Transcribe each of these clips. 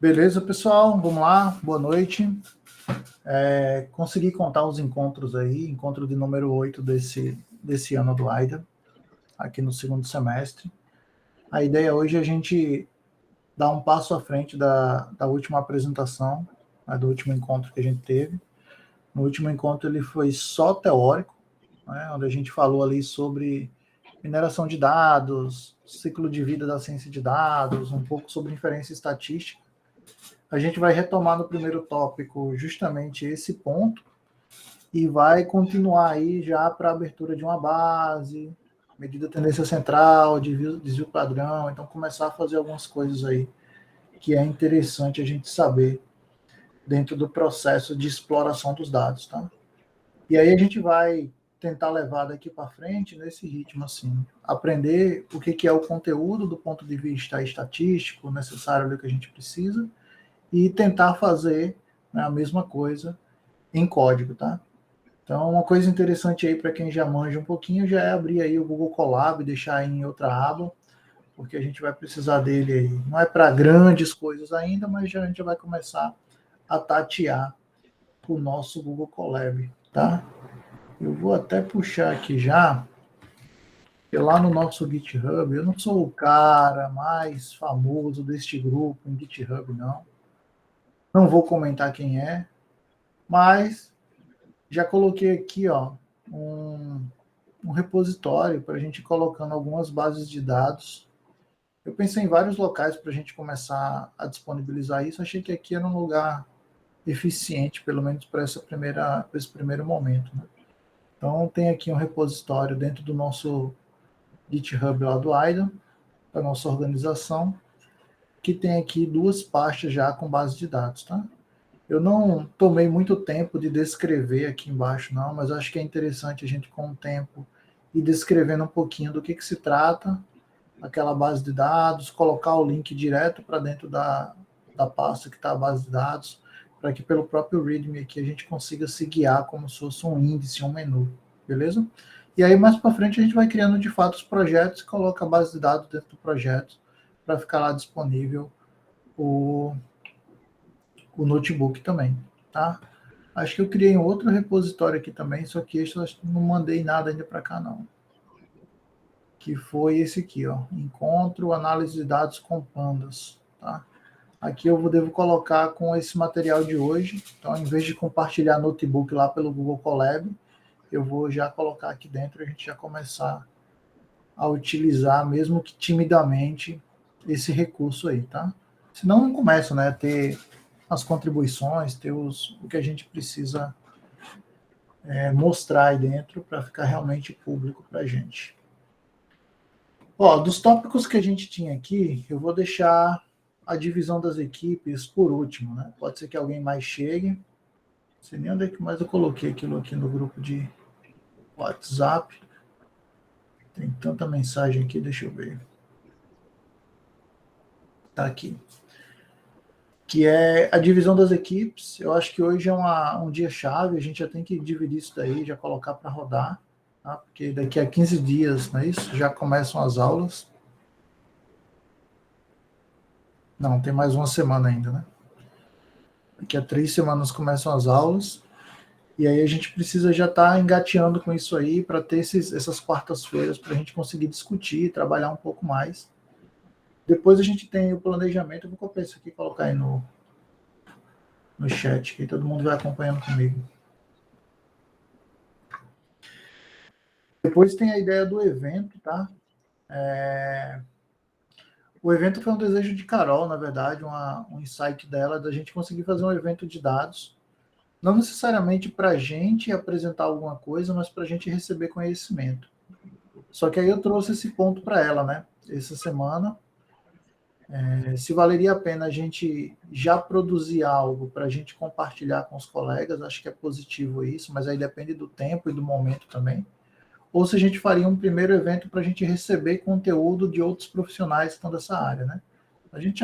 Beleza, pessoal? Vamos lá, boa noite. Consegui contar os encontros aí, encontro de número 8 desse ano do AIDA, aqui no segundo semestre. A ideia hoje é a gente dar um passo à frente da última apresentação, né, do último encontro que a gente teve. No último encontro ele foi só teórico, né, onde a gente falou ali sobre mineração de dados, ciclo de vida da ciência de dados, um pouco sobre inferência estatística. A gente vai retomar no primeiro tópico justamente esse ponto e vai continuar aí já para a abertura de uma base, medida tendência central, desvio padrão, então começar a fazer algumas coisas aí que é interessante a gente saber dentro do processo de exploração dos dados, tá? E aí a gente vai tentar levar daqui para frente nesse ritmo assim, aprender o que é o conteúdo do ponto de vista estatístico necessário ali que a gente precisa e tentar fazer, né, a mesma coisa em código, tá? Então, uma coisa interessante aí para quem já manja um pouquinho já é abrir aí o Google Colab e deixar em outra aba, porque a gente vai precisar dele aí. Não é para grandes coisas ainda, mas já a gente vai começar a tatear o nosso Google Colab, tá? Eu vou até puxar aqui já, porque lá no nosso GitHub, eu não sou o cara mais famoso deste grupo em GitHub, não. Não vou comentar quem é, mas já coloquei aqui, ó, um repositório para a gente ir colocando algumas bases de dados. Eu pensei em vários locais para a gente começar a disponibilizar isso. Achei que aqui era um lugar eficiente, pelo menos para esse primeiro momento, né? Então, tem aqui um repositório dentro do nosso GitHub lá do AIDA, da nossa organização, que tem aqui duas pastas já com base de dados, tá? Eu não tomei muito tempo de descrever aqui embaixo, não, mas acho que é interessante a gente, com o tempo, ir descrevendo um pouquinho do que se trata, aquela base de dados, colocar o link direto para dentro da pasta que está a base de dados, para que pelo próprio README aqui a gente consiga se guiar como se fosse um índice, um menu, beleza? E aí mais para frente a gente vai criando de fato os projetos e coloca a base de dados dentro do projeto para ficar lá disponível o notebook também, tá? Acho que eu criei um outro repositório aqui também, só que este eu não mandei nada ainda para cá não. Que foi esse aqui, ó, encontro, análise de dados com pandas, tá? Aqui eu devo colocar com esse material de hoje, então em vez de compartilhar notebook lá pelo Google Colab, eu vou já colocar aqui dentro e a gente já começar a utilizar, mesmo que timidamente, esse recurso aí, tá? Senão não começa, né, a ter as contribuições, ter o que a gente precisa mostrar aí dentro para ficar realmente público para a gente. Ó, dos tópicos que a gente tinha aqui, eu vou deixar a divisão das equipes por último, né? Pode ser que alguém mais chegue. Não sei nem onde é que mais eu coloquei aquilo aqui no grupo de WhatsApp. Tem tanta mensagem aqui, deixa eu ver. Tá aqui. Que é a divisão das equipes. Eu acho que hoje é um dia chave, a gente já tem que dividir isso daí, já colocar para rodar, tá? Porque daqui a 15 dias, não é isso? Já começam as aulas. Não, tem mais uma semana ainda, né? Daqui a 3 semanas começam as aulas. E aí a gente precisa já estar engateando com isso aí para ter essas quartas-feiras para a gente conseguir discutir, trabalhar um pouco mais. Depois a gente tem o planejamento. Eu vou copiar isso aqui e colocar aí no chat, que aí todo mundo vai acompanhando comigo. Depois tem a ideia do evento, tá? O evento foi um desejo de Carol, na verdade, um insight dela, da gente conseguir fazer um evento de dados, não necessariamente para a gente apresentar alguma coisa, mas para a gente receber conhecimento. Só que aí eu trouxe esse ponto para ela, né? Essa semana, se valeria a pena a gente já produzir algo para a gente compartilhar com os colegas, acho que é positivo isso, mas aí depende do tempo e do momento também. Ou se a gente faria um primeiro evento para a gente receber conteúdo de outros profissionais que estão dessa área, né? A gente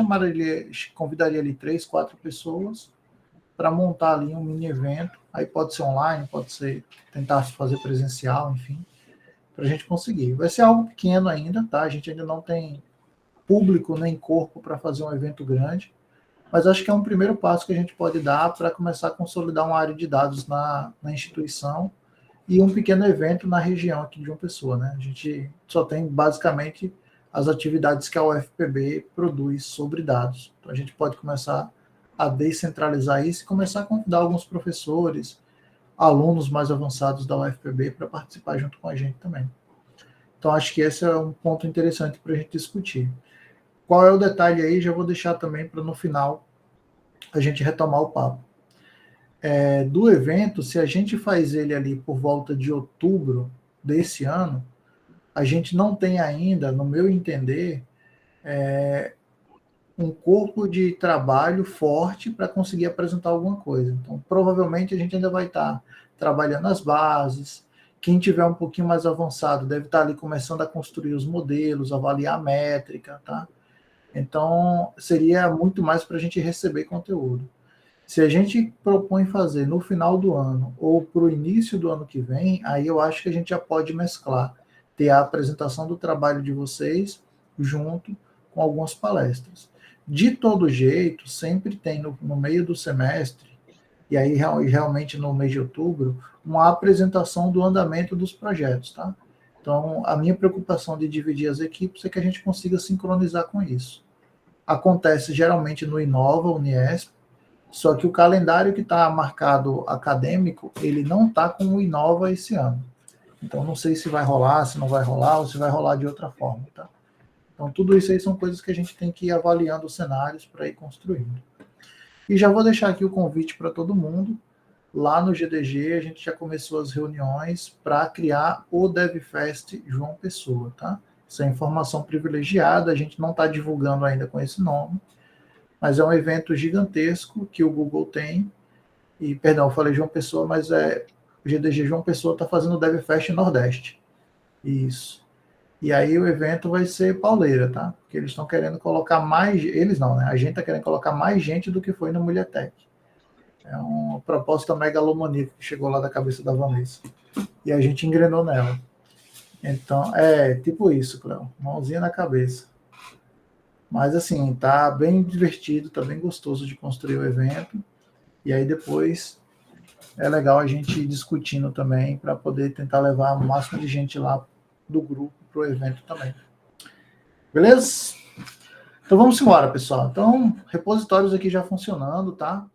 convidaria ali 3, 4 pessoas para montar ali um mini evento, aí pode ser online, pode ser tentar fazer presencial, enfim, para a gente conseguir. Vai ser algo pequeno ainda, tá? A gente ainda não tem público nem corpo para fazer um evento grande, mas acho que é um primeiro passo que a gente pode dar para começar a consolidar uma área de dados na instituição e um pequeno evento na região aqui de João Pessoa, né? A gente só tem basicamente as atividades que a UFPB produz sobre dados. Então a gente pode começar a descentralizar isso e começar a convidar alguns professores, alunos mais avançados da UFPB para participar junto com a gente também. Então acho que esse é um ponto interessante para a gente discutir. Qual é o detalhe aí? Já vou deixar também para no final a gente retomar o papo. Do evento, se a gente faz ele ali por volta de outubro desse ano, a gente não tem ainda, no meu entender, um corpo de trabalho forte para conseguir apresentar alguma coisa. Então, provavelmente a gente ainda vai estar trabalhando as bases. Quem tiver um pouquinho mais avançado deve estar ali começando a construir os modelos, avaliar a métrica, tá? Então, seria muito mais para a gente receber conteúdo. Se a gente propõe fazer no final do ano ou para o início do ano que vem, aí eu acho que a gente já pode mesclar, ter a apresentação do trabalho de vocês junto com algumas palestras. De todo jeito, sempre tem no meio do semestre, e aí realmente no mês de outubro, uma apresentação do andamento dos projetos, tá? Então, a minha preocupação de dividir as equipes é que a gente consiga sincronizar com isso. Acontece geralmente no Inova, Uniesp, só que o calendário que está marcado acadêmico, ele não está com o Inova esse ano. Então, não sei se vai rolar, se não vai rolar, ou se vai rolar de outra forma, tá? Então, tudo isso aí são coisas que a gente tem que ir avaliando os cenários para ir construindo. E já vou deixar aqui o convite para todo mundo. Lá no GDG, a gente já começou as reuniões para criar o DevFest João Pessoa, tá? Isso é informação privilegiada, a gente não está divulgando ainda com esse nome, mas é um evento gigantesco que o Google tem, e, perdão, eu falei João Pessoa, mas o GDG João Pessoa está fazendo o DevFest Nordeste. Isso. E aí o evento vai ser pauleira, tá? Porque eles estão querendo colocar mais... Eles não, né? A gente está querendo colocar mais gente do que foi no Mulhertech. É uma proposta megalomaníaca que chegou lá da cabeça da Vanessa. E a gente engrenou nela. Então, tipo isso, Cléo. Mãozinha na cabeça. Mas, assim, tá bem divertido, tá bem gostoso de construir o evento. E aí depois é legal a gente ir discutindo também para poder tentar levar o máximo de gente lá do grupo para o evento também. Beleza? Então vamos embora, pessoal. Então, repositórios aqui já funcionando, tá?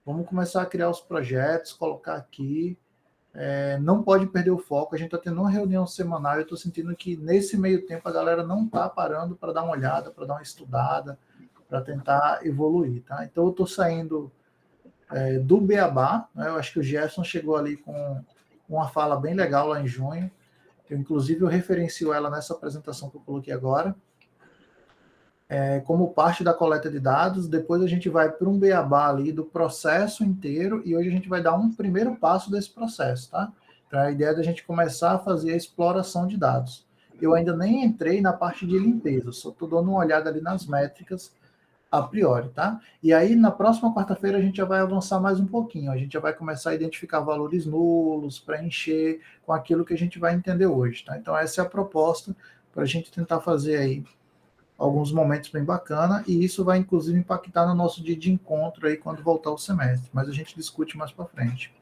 Vamos começar a criar os projetos, colocar aqui. Não pode perder o foco. A gente está tendo uma reunião semanal. Eu estou sentindo que nesse meio tempo a galera não está parando para dar uma olhada, para dar uma estudada, para tentar evoluir, tá? Então eu estou saindo do Beabá, né? Eu acho que o Gerson chegou ali com uma fala bem legal lá em junho. Inclusive, eu referencio ela nessa apresentação que eu coloquei agora. Como parte da coleta de dados, depois a gente vai para um beabá ali do processo inteiro, e hoje a gente vai dar um primeiro passo desse processo, tá? Então, a ideia é da gente começar a fazer a exploração de dados. Eu ainda nem entrei na parte de limpeza, só estou dando uma olhada ali nas métricas a priori, tá? E aí, na próxima quarta-feira, a gente já vai avançar mais um pouquinho. A gente já vai começar a identificar valores nulos, preencher com aquilo que a gente vai entender hoje, tá? Então, essa é a proposta para a gente tentar fazer aí alguns momentos bem bacana, e isso vai, inclusive, impactar no nosso dia de encontro aí quando voltar o semestre, mas a gente discute mais para frente.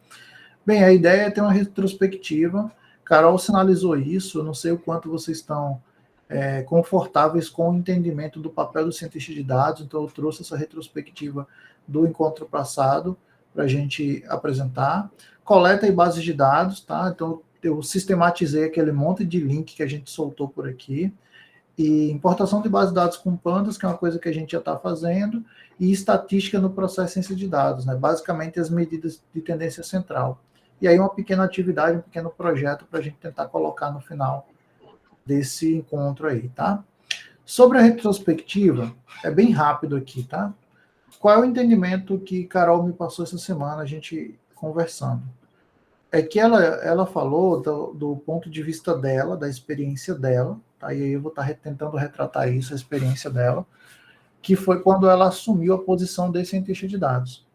Bem, a ideia é ter uma retrospectiva. Carol sinalizou isso, eu não sei o quanto vocês estão confortáveis com o entendimento do papel do cientista de dados, então eu trouxe essa retrospectiva do encontro passado para a gente apresentar. Coleta e bases de dados, tá? Então eu sistematizei aquele monte de link que a gente soltou por aqui, e importação de base de dados com pandas, que é uma coisa que a gente já está fazendo, e estatística no processo de ciência de dados, né? Basicamente as medidas de tendência central. E aí uma pequena atividade, um pequeno projeto para a gente tentar colocar no final desse encontro aí, tá? Sobre a retrospectiva, é bem rápido aqui, tá? Qual é o entendimento que Carol me passou essa semana, a gente conversando? É que ela falou do ponto de vista dela, da experiência dela, tá? E aí eu vou estar tentando retratar isso, a experiência dela, que foi quando ela assumiu a posição de cientista de dados.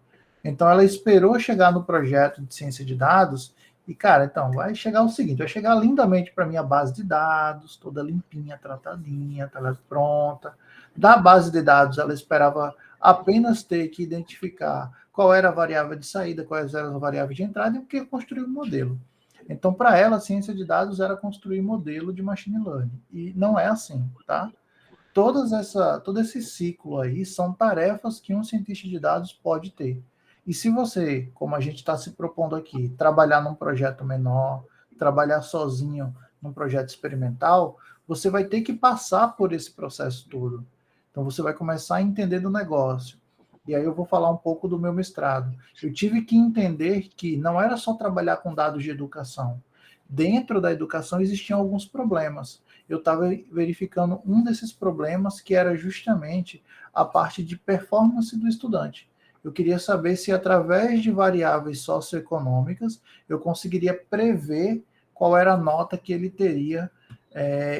Então ela esperou chegar no projeto de ciência de dados e, cara, então, vai chegar o seguinte, vai chegar lindamente para minha base de dados, toda limpinha, tratadinha, tá pronta. Da base de dados, ela esperava apenas ter que identificar qual era a variável de saída, quais eram as variáveis de entrada e o que construir o modelo. Então, para ela, a ciência de dados era construir modelo de machine learning. E não é assim, tá? Todo esse ciclo aí são tarefas que um cientista de dados pode ter. E se você, como a gente está se propondo aqui, trabalhar num projeto menor, trabalhar sozinho num projeto experimental, você vai ter que passar por esse processo todo. Então você vai começar a entender do negócio. E aí eu vou falar um pouco do meu mestrado. Eu tive que entender que não era só trabalhar com dados de educação. Dentro da educação existiam alguns problemas. Eu estava verificando um desses problemas, que era justamente a parte de performance do estudante. Eu queria saber se, através de variáveis socioeconômicas, eu conseguiria prever qual era a nota que ele teria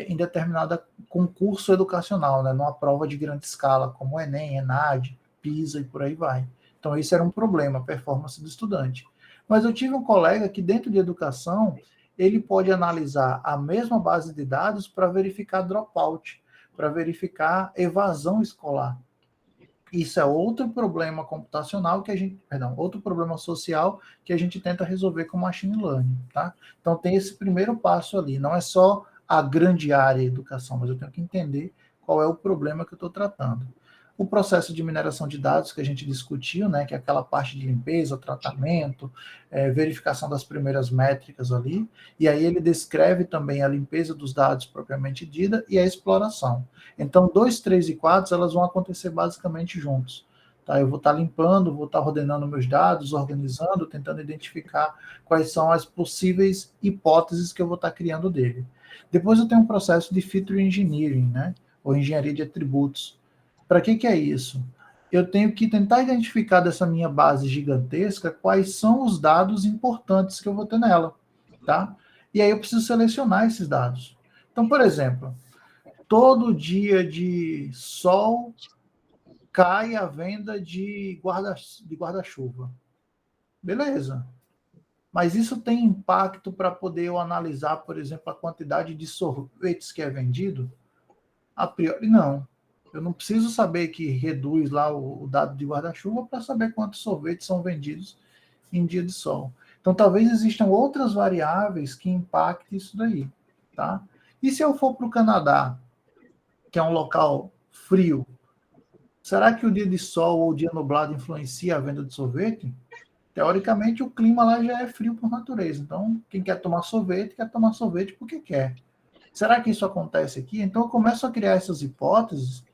em determinado concurso educacional, né, numa prova de grande escala, como o Enem, ENAD, PISA e por aí vai. Então, esse era um problema, a performance do estudante. Mas eu tive um colega que, dentro de educação, ele pode analisar a mesma base de dados para verificar dropout, para verificar evasão escolar. Isso é outro problema computacional que a gente, perdão, outro problema social que a gente tenta resolver com machine learning, tá? Então tem esse primeiro passo ali, não é só a grande área de educação, mas eu tenho que entender qual é o problema que eu estou tratando. O processo de mineração de dados que a gente discutiu, né, que é aquela parte de limpeza, tratamento, verificação das primeiras métricas ali, e aí ele descreve também a limpeza dos dados propriamente dita e a exploração. Então, 2, 3 e 4, elas vão acontecer basicamente juntos. Tá? Eu vou estar limpando, vou estar ordenando meus dados, organizando, tentando identificar quais são as possíveis hipóteses que eu vou estar criando dele. Depois eu tenho um processo de feature engineering, né, ou engenharia de atributos. Para que é isso? Eu tenho que tentar identificar dessa minha base gigantesca quais são os dados importantes que eu vou ter nela, tá? E aí eu preciso selecionar esses dados. Então, por exemplo, todo dia de sol cai a venda de guarda-chuva. Beleza. Mas isso tem impacto para poder eu analisar, por exemplo, a quantidade de sorvetes que é vendido? A priori, não. Eu não preciso saber que reduz lá o dado de guarda-chuva para saber quantos sorvetes são vendidos em dia de sol. Então, talvez existam outras variáveis que impactem isso daí, tá? E se eu for para o Canadá, que é um local frio, será que o dia de sol ou o dia nublado influencia a venda de sorvete? Teoricamente, o clima lá já é frio por natureza. Então, quem quer tomar sorvete porque quer. Será que isso acontece aqui? Então, eu começo a criar essas hipóteses,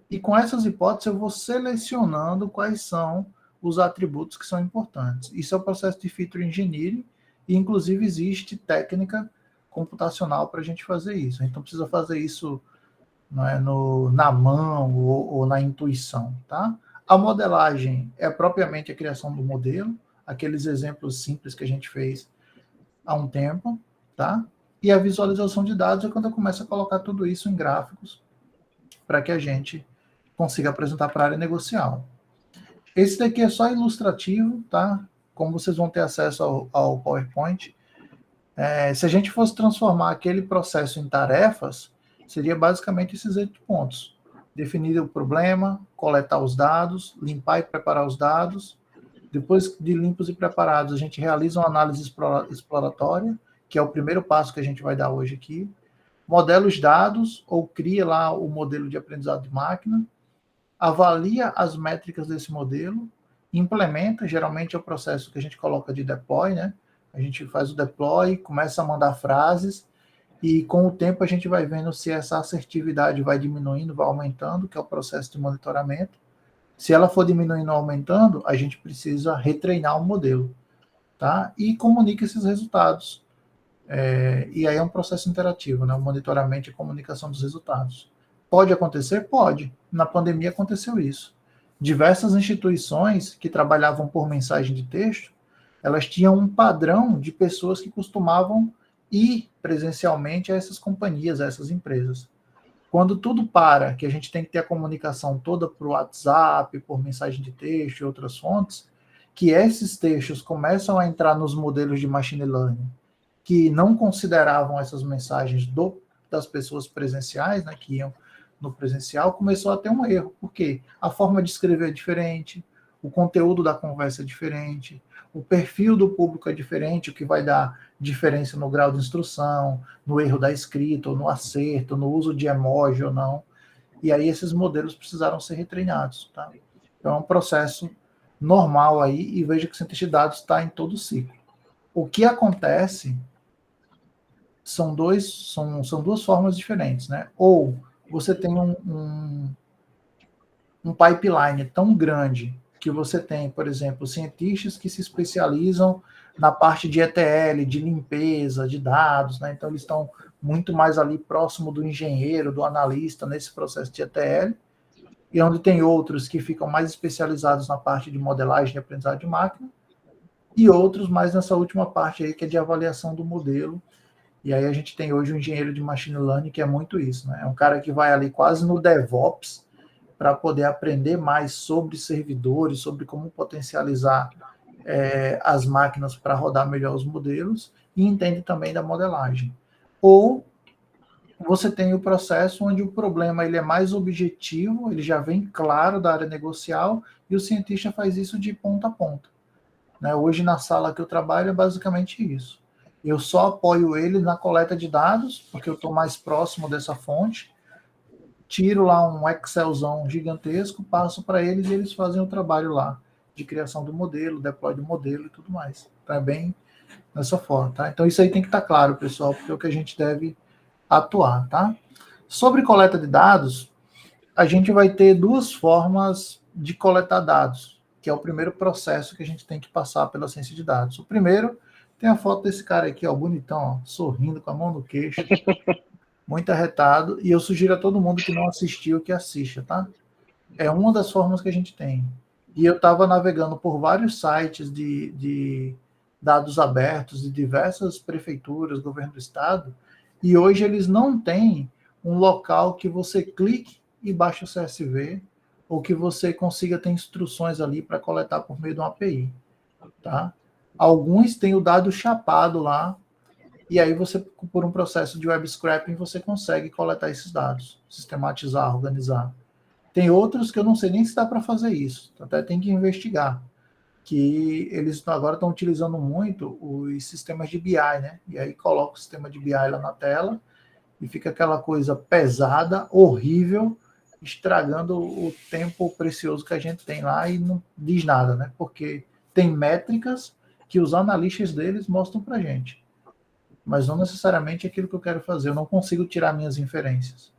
e com essas hipóteses eu vou selecionando quais são os atributos que são importantes. Isso é o processo de feature engineering, e inclusive existe técnica computacional para a gente fazer isso. Então, precisa fazer isso, não é, na mão ou na intuição, tá? A modelagem é propriamente a criação do modelo, aqueles exemplos simples que a gente fez há um tempo, tá? E a visualização de dados é quando eu começo a colocar tudo isso em gráficos para que a gente consiga apresentar para a área negocial. Esse daqui é só ilustrativo, tá? Como vocês vão ter acesso ao PowerPoint. Se a gente fosse transformar aquele processo em tarefas, seria basicamente esses 8 pontos. Definir o problema, coletar os dados, limpar e preparar os dados. Depois de limpos e preparados, a gente realiza uma análise exploratória, que é o primeiro passo que a gente vai dar hoje aqui. Modela os dados, ou cria lá o modelo de aprendizado de máquina. Avalia as métricas desse modelo. Implementa, geralmente é o processo que a gente coloca de deploy, né? A gente faz o deploy, começa a mandar frases, e com o tempo a gente vai vendo se essa assertividade vai diminuindo, vai aumentando, que é o processo de monitoramento. Se ela for diminuindo ou aumentando, a gente precisa retreinar o modelo, tá? E comunica esses resultados. E aí é um processo interativo, né? O monitoramento e comunicação dos resultados. Pode acontecer? Pode. Na pandemia aconteceu isso. Diversas instituições que trabalhavam por mensagem de texto, elas tinham um padrão de pessoas que costumavam ir presencialmente a essas companhias, a essas empresas. Quando tudo para, que a gente tem que ter a comunicação toda por WhatsApp, por mensagem de texto e outras fontes, que esses textos começam a entrar nos modelos de machine learning, que não consideravam essas mensagens das pessoas presenciais, né, que iam no presencial, começou a ter um erro, porque a forma de escrever é diferente, o conteúdo da conversa é diferente, o perfil do público é diferente, o que vai dar diferença no grau de instrução, no erro da escrita, ou no acerto, no uso de emoji ou não. E aí esses modelos precisaram ser retreinados. Tá? Então é um processo normal aí, e veja que o cientista de dados está em todo o ciclo. O que acontece são duas formas diferentes. Né? Ou você tem um pipeline tão grande que você tem, por exemplo, cientistas que se especializam na parte de ETL, de limpeza de dados, né? Então eles estão muito mais ali próximo do engenheiro, do analista nesse processo de ETL, e onde tem outros que ficam mais especializados na parte de modelagem e aprendizado de máquina, e outros mais nessa última parte aí, que é de avaliação do modelo. E aí a gente tem hoje um engenheiro de machine learning que é muito isso, né? É um cara que vai ali quase no DevOps, para poder aprender mais sobre servidores, sobre como potencializar as máquinas para rodar melhor os modelos, e entende também da modelagem. Ou você tem o processo onde o problema ele é mais objetivo, ele já vem claro da área negocial, e o cientista faz isso de ponta a ponta. Né? Hoje, na sala que eu trabalho, é basicamente isso. Eu só apoio ele na coleta de dados, porque eu estou mais próximo dessa fonte, tiro lá um Excelzão gigantesco, passo para eles e eles fazem o trabalho lá de criação do modelo, deploy do modelo e tudo mais. Tá bem nessa forma, tá? Então isso aí tem que estar claro, pessoal, porque é o que a gente deve atuar, tá? Sobre coleta de dados, a gente vai ter duas formas de coletar dados, que é o primeiro processo que a gente tem que passar pela ciência de dados. O primeiro, tem a foto desse cara aqui, ó, bonitão, ó, sorrindo com a mão no queixo, muito arretado, e eu sugiro a todo mundo que não assistiu que assista, tá? É uma das formas que a gente tem. E eu estava navegando por vários sites de dados abertos de diversas prefeituras, governo do estado, e hoje eles não têm um local que você clique e baixe o CSV, ou que você consiga ter instruções ali para coletar por meio de uma API. Tá? Alguns têm o dado chapado lá, e aí você, por um processo de web scraping, você consegue coletar esses dados, sistematizar, organizar. Tem outros que eu não sei nem se dá para fazer isso, até tem que investigar, que eles agora estão utilizando muito os sistemas de BI, né? E aí coloca o sistema de BI lá na tela e fica aquela coisa pesada, horrível, estragando o tempo precioso que a gente tem lá e não diz nada, né? Porque tem métricas que os analistas deles mostram para gente, mas não necessariamente aquilo que eu quero fazer. Eu não consigo tirar minhas inferências.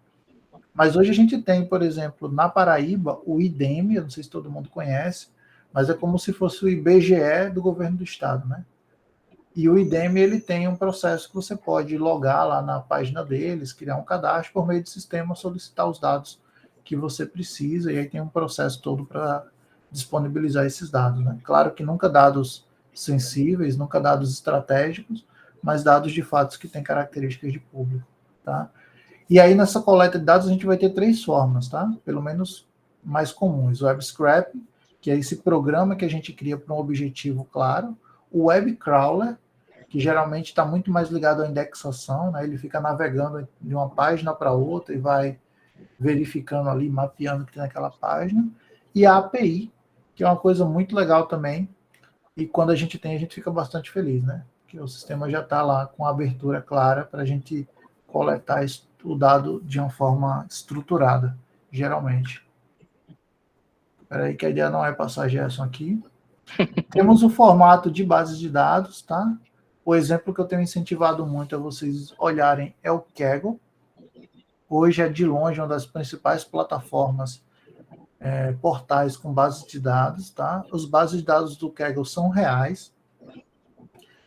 Mas hoje a gente tem, por exemplo, na Paraíba, o IDEME, eu não sei se todo mundo conhece, mas é como se fosse o IBGE do governo do estado, né? E o IDEME, ele tem um processo que você pode logar lá na página deles, criar um cadastro, por meio do sistema, solicitar os dados que você precisa, e aí tem um processo todo para disponibilizar esses dados, né? Claro que nunca dados sensíveis, nunca dados estratégicos, mas dados de fatos que têm características de público, tá? E aí, nessa coleta de dados, a gente vai ter três formas, tá? Pelo menos mais comuns. O web scraping, que é esse programa que a gente cria para um objetivo claro. O web crawler, que geralmente está muito mais ligado à indexação, né? Ele fica navegando de uma página para outra e vai verificando ali, mapeando o que tem naquela página. E a API, que é uma coisa muito legal também. E quando a gente tem, a gente fica bastante feliz, né? Porque o sistema já está lá com a abertura clara para a gente coletar o dado de uma forma estruturada, geralmente. Espera aí que a ideia não é passar Gerson aqui. Temos o formato de bases de dados, tá? O exemplo que eu tenho incentivado muito a vocês olharem é o Kaggle. Hoje é de longe uma das principais plataformas, portais com bases de dados, tá? As bases de dados do Kaggle são reais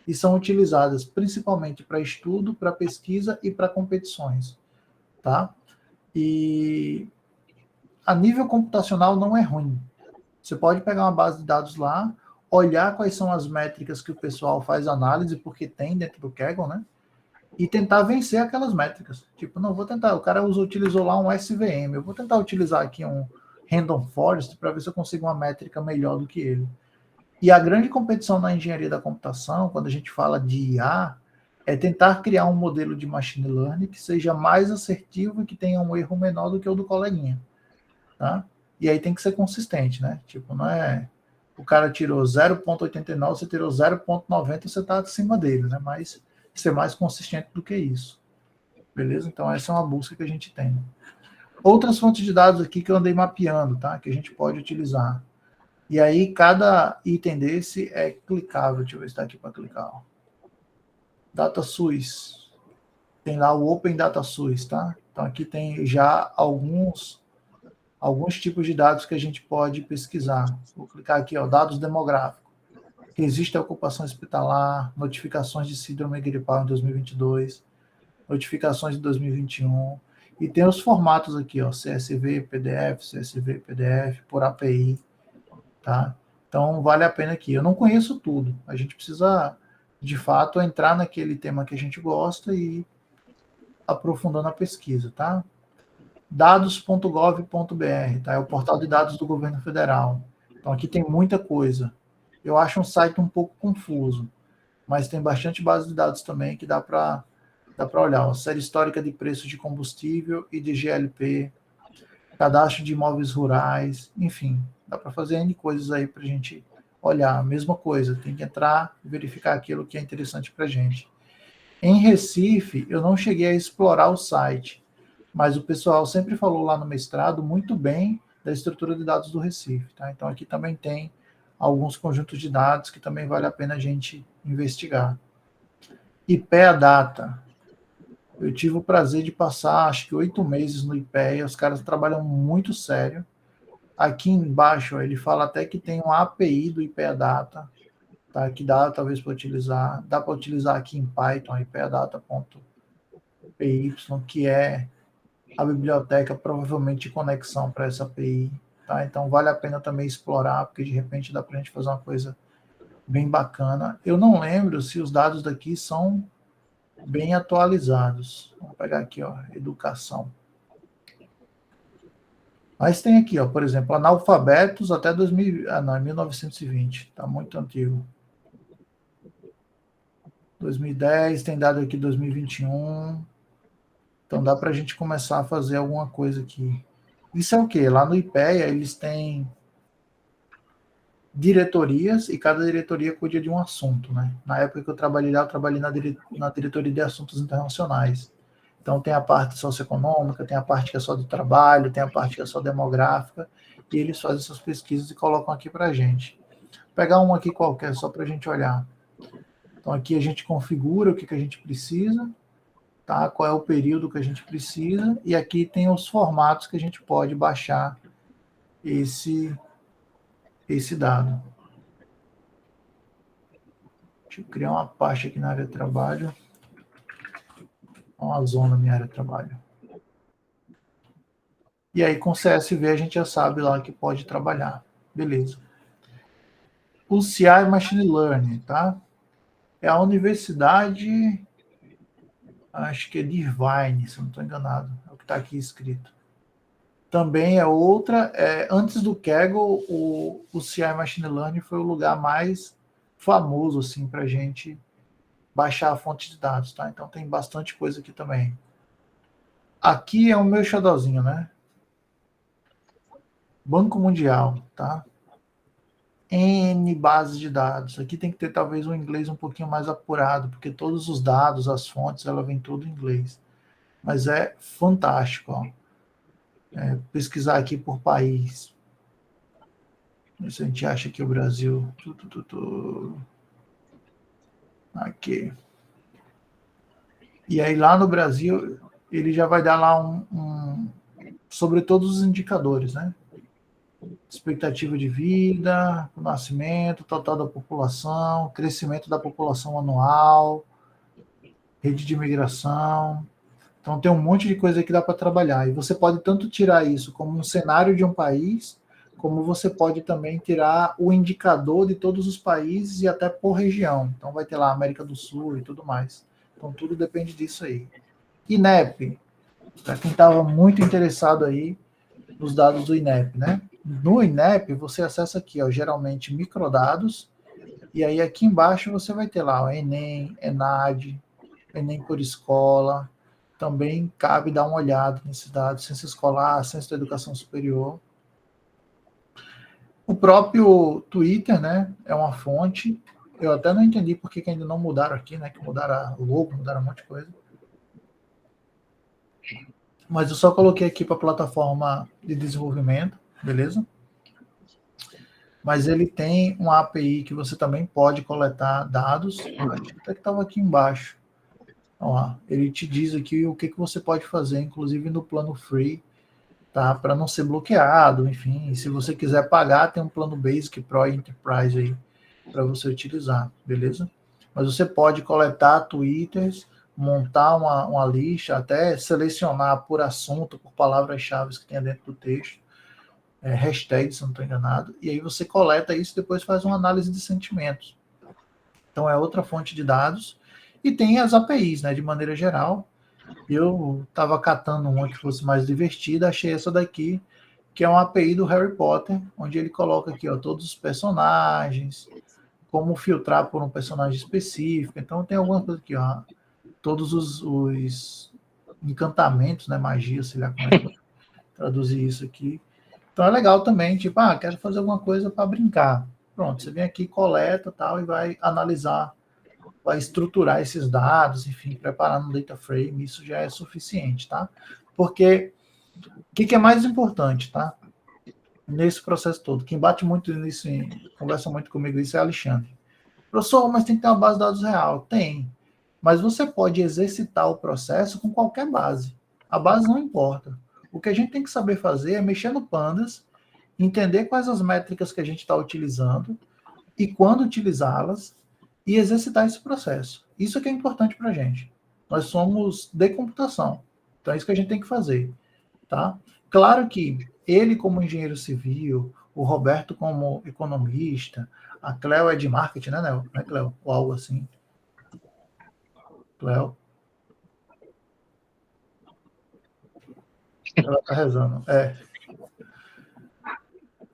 e são utilizadas principalmente para estudo, para pesquisa e para competições, tá? E a nível computacional não é ruim. Você pode pegar uma base de dados lá, olhar quais são as métricas que o pessoal faz análise, porque tem dentro do Kaggle, né? E tentar vencer aquelas métricas. Tipo, não, vou tentar, o cara utilizou lá um SVM, eu vou tentar utilizar aqui um Random Forest para ver se eu consigo uma métrica melhor do que ele. E a grande competição na engenharia da computação, quando a gente fala de IA, é tentar criar um modelo de machine learning que seja mais assertivo e que tenha um erro menor do que o do coleguinha, tá? E aí tem que ser consistente, né? Tipo, não é o cara tirou 0,89, você tirou 0,90, você está acima dele, né? Mas ser mais consistente do que isso. Beleza? Então essa é uma busca que a gente tem. Outras fontes de dados aqui que eu andei mapeando, tá? Que a gente pode utilizar. E aí cada item desse é clicável. Deixa eu ver se está aqui para clicar. Ó. DataSUS. Tem lá o Open DataSUS, tá? Então aqui tem já alguns tipos de dados que a gente pode pesquisar. Vou clicar aqui, ó, dados demográficos. Que existe a ocupação hospitalar, notificações de síndrome gripal em 2022, notificações de 2021, e tem os formatos aqui, ó, CSV, PDF, por API, tá? Então, vale a pena aqui. Eu não conheço tudo. A gente precisa, de fato, entrar naquele tema que a gente gosta e ir aprofundando a pesquisa, tá? dados.gov.br, tá? É o portal de dados do governo federal. Então, aqui tem muita coisa. Eu acho um site um pouco confuso, mas tem bastante base de dados também que dá para olhar. Ó, série histórica de preços de combustível e de GLP, cadastro de imóveis rurais, enfim, dá para fazer N coisas aí para a gente olhar. Mesma coisa, tem que entrar e verificar aquilo que é interessante para a gente. Em Recife, eu não cheguei a explorar o site, mas o pessoal sempre falou lá no mestrado muito bem da estrutura de dados do Recife. Tá? Então aqui também tem alguns conjuntos de dados que também vale a pena a gente investigar. IPEA Data. Eu tive o prazer de passar, acho que 8 meses no IPEA, os caras trabalham muito sério. Aqui embaixo, ó, ele fala até que tem uma API do IPEA Data, tá? Que dá talvez para utilizar. Dá para utilizar aqui em Python, ipeadata.py, que é a biblioteca provavelmente de conexão para essa API. Tá? Então vale a pena também explorar, porque de repente dá para a gente fazer uma coisa bem bacana. Eu não lembro se os dados daqui são bem atualizados. Vamos pegar aqui, ó, educação. Mas tem aqui, ó, por exemplo, analfabetos até 1920, tá muito antigo. 2010, tem dado aqui 2021. Então dá para a gente começar a fazer alguma coisa aqui. Isso é o quê? Lá no IPEA eles têm diretorias e cada diretoria cuida de um assunto, né? Na época que eu trabalhei lá, eu trabalhei na diretoria de assuntos internacionais. Então tem a parte socioeconômica, tem a parte que é só do trabalho, tem a parte que é só demográfica, e eles fazem essas pesquisas e colocam aqui para a gente. Vou pegar um aqui qualquer, só para a gente olhar. Então aqui a gente configura o que a gente precisa, tá? Qual é o período que a gente precisa, e aqui tem os formatos que a gente pode baixar esse dado. Deixa eu criar uma pasta aqui na área de trabalho. Uma zona na minha área de trabalho. E aí com CSV a gente já sabe lá que pode trabalhar. Beleza. O CI Machine Learning, tá? É a universidade, acho que é de Irvine, se eu não estou enganado. É o que está aqui escrito. Também é outra, antes do Kaggle, o CI Machine Learning foi o lugar mais famoso assim, para a gente baixar a fonte de dados. Tá? Então tem bastante coisa aqui também. Aqui é o meu xodózinho, né? Banco Mundial, tá? N bases de dados. Aqui tem que ter talvez um inglês um pouquinho mais apurado, porque todos os dados, as fontes, ela vem tudo em inglês. Mas é fantástico, ó. Pesquisar aqui por país. Se a gente acha que o Brasil... Aqui. E aí lá no Brasil, ele já vai dar lá sobre todos os indicadores, né? Expectativa de vida, o nascimento, total da população, crescimento da população anual, rede de imigração. Então tem um monte de coisa que dá para trabalhar. E você pode tanto tirar isso como um cenário de um país, como você pode também tirar o indicador de todos os países e até por região. Então vai ter lá América do Sul e tudo mais. Então tudo depende disso aí. INEP, para quem estava muito interessado aí nos dados do INEP, né? No INEP você acessa aqui, ó, geralmente microdados, e aí aqui embaixo você vai ter lá o Enem, ENAD, Enem por escola, também cabe dar uma olhada nesses dados, ciência escolar, ciência da educação superior. O próprio Twitter, né, é uma fonte. Eu até não entendi por que ainda não mudaram aqui, né, que mudaram o logo, mudaram um monte de coisa. Mas eu só coloquei aqui para a plataforma de desenvolvimento, beleza? Mas ele tem uma API que você também pode coletar dados. Acho que até que estava aqui embaixo. Ó, ele te diz aqui o que você pode fazer, inclusive no plano free, tá? Para não ser bloqueado, enfim. Se você quiser pagar, tem um plano Basic Pro Enterprise aí para você utilizar, beleza? Mas você pode coletar twitters, montar uma lista, até selecionar por assunto, por palavras-chave que tem dentro do texto, hashtag, se não estou enganado, e aí você coleta isso e depois faz uma análise de sentimentos. Então é outra fonte de dados. E tem as APIs, né, de maneira geral. Eu estava catando uma que fosse mais divertida, achei essa daqui, que é uma API do Harry Potter, onde ele coloca aqui, ó, todos os personagens, como filtrar por um personagem específico. Então tem algumas coisas aqui, ó, todos os encantamentos, né, magia, sei lá como é que traduzir isso aqui. Então é legal também, tipo, quero fazer alguma coisa para brincar. Pronto, você vem aqui, coleta tal, e vai analisar, vai estruturar esses dados, enfim, preparar no data frame, isso já é suficiente, tá? Porque o que é mais importante, tá? Nesse processo todo, quem bate muito nisso, conversa muito comigo isso é Alexandre. Professor, mas tem que ter uma base de dados real. Tem. Mas você pode exercitar o processo com qualquer base. A base não importa. O que a gente tem que saber fazer é mexer no Pandas, entender quais as métricas que a gente está utilizando e quando utilizá-las e exercitar esse processo. Isso que é importante para a gente. Nós somos de computação. Então é isso que a gente tem que fazer. Tá? Claro que ele, como engenheiro civil, o Roberto, como economista, a Cleo é de marketing, né, Nel? Não é, Cleo? Ou algo assim. Cleo. Ela tá rezando.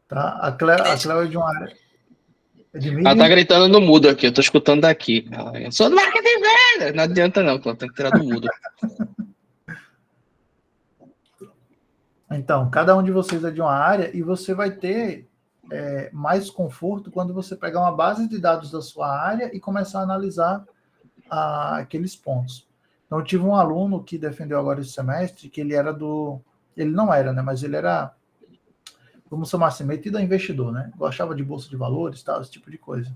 Tá? A Cleo é de uma área. É de Ela tá mídia? gritando no mudo aqui, eu tô escutando daqui. Eu sou do marketing velho! Não adianta não, ela tem que tirar do mudo. Então, cada um de vocês é de uma área e você vai ter mais conforto quando você pegar uma base de dados da sua área e começar a analisar aqueles pontos. Então, eu tive um aluno que defendeu agora esse semestre que ele era do. Ele não era, né? Mas ele era, vamos chamar assim, metido a investidor, né? Gostava de bolsa de valores, tal, esse tipo de coisa.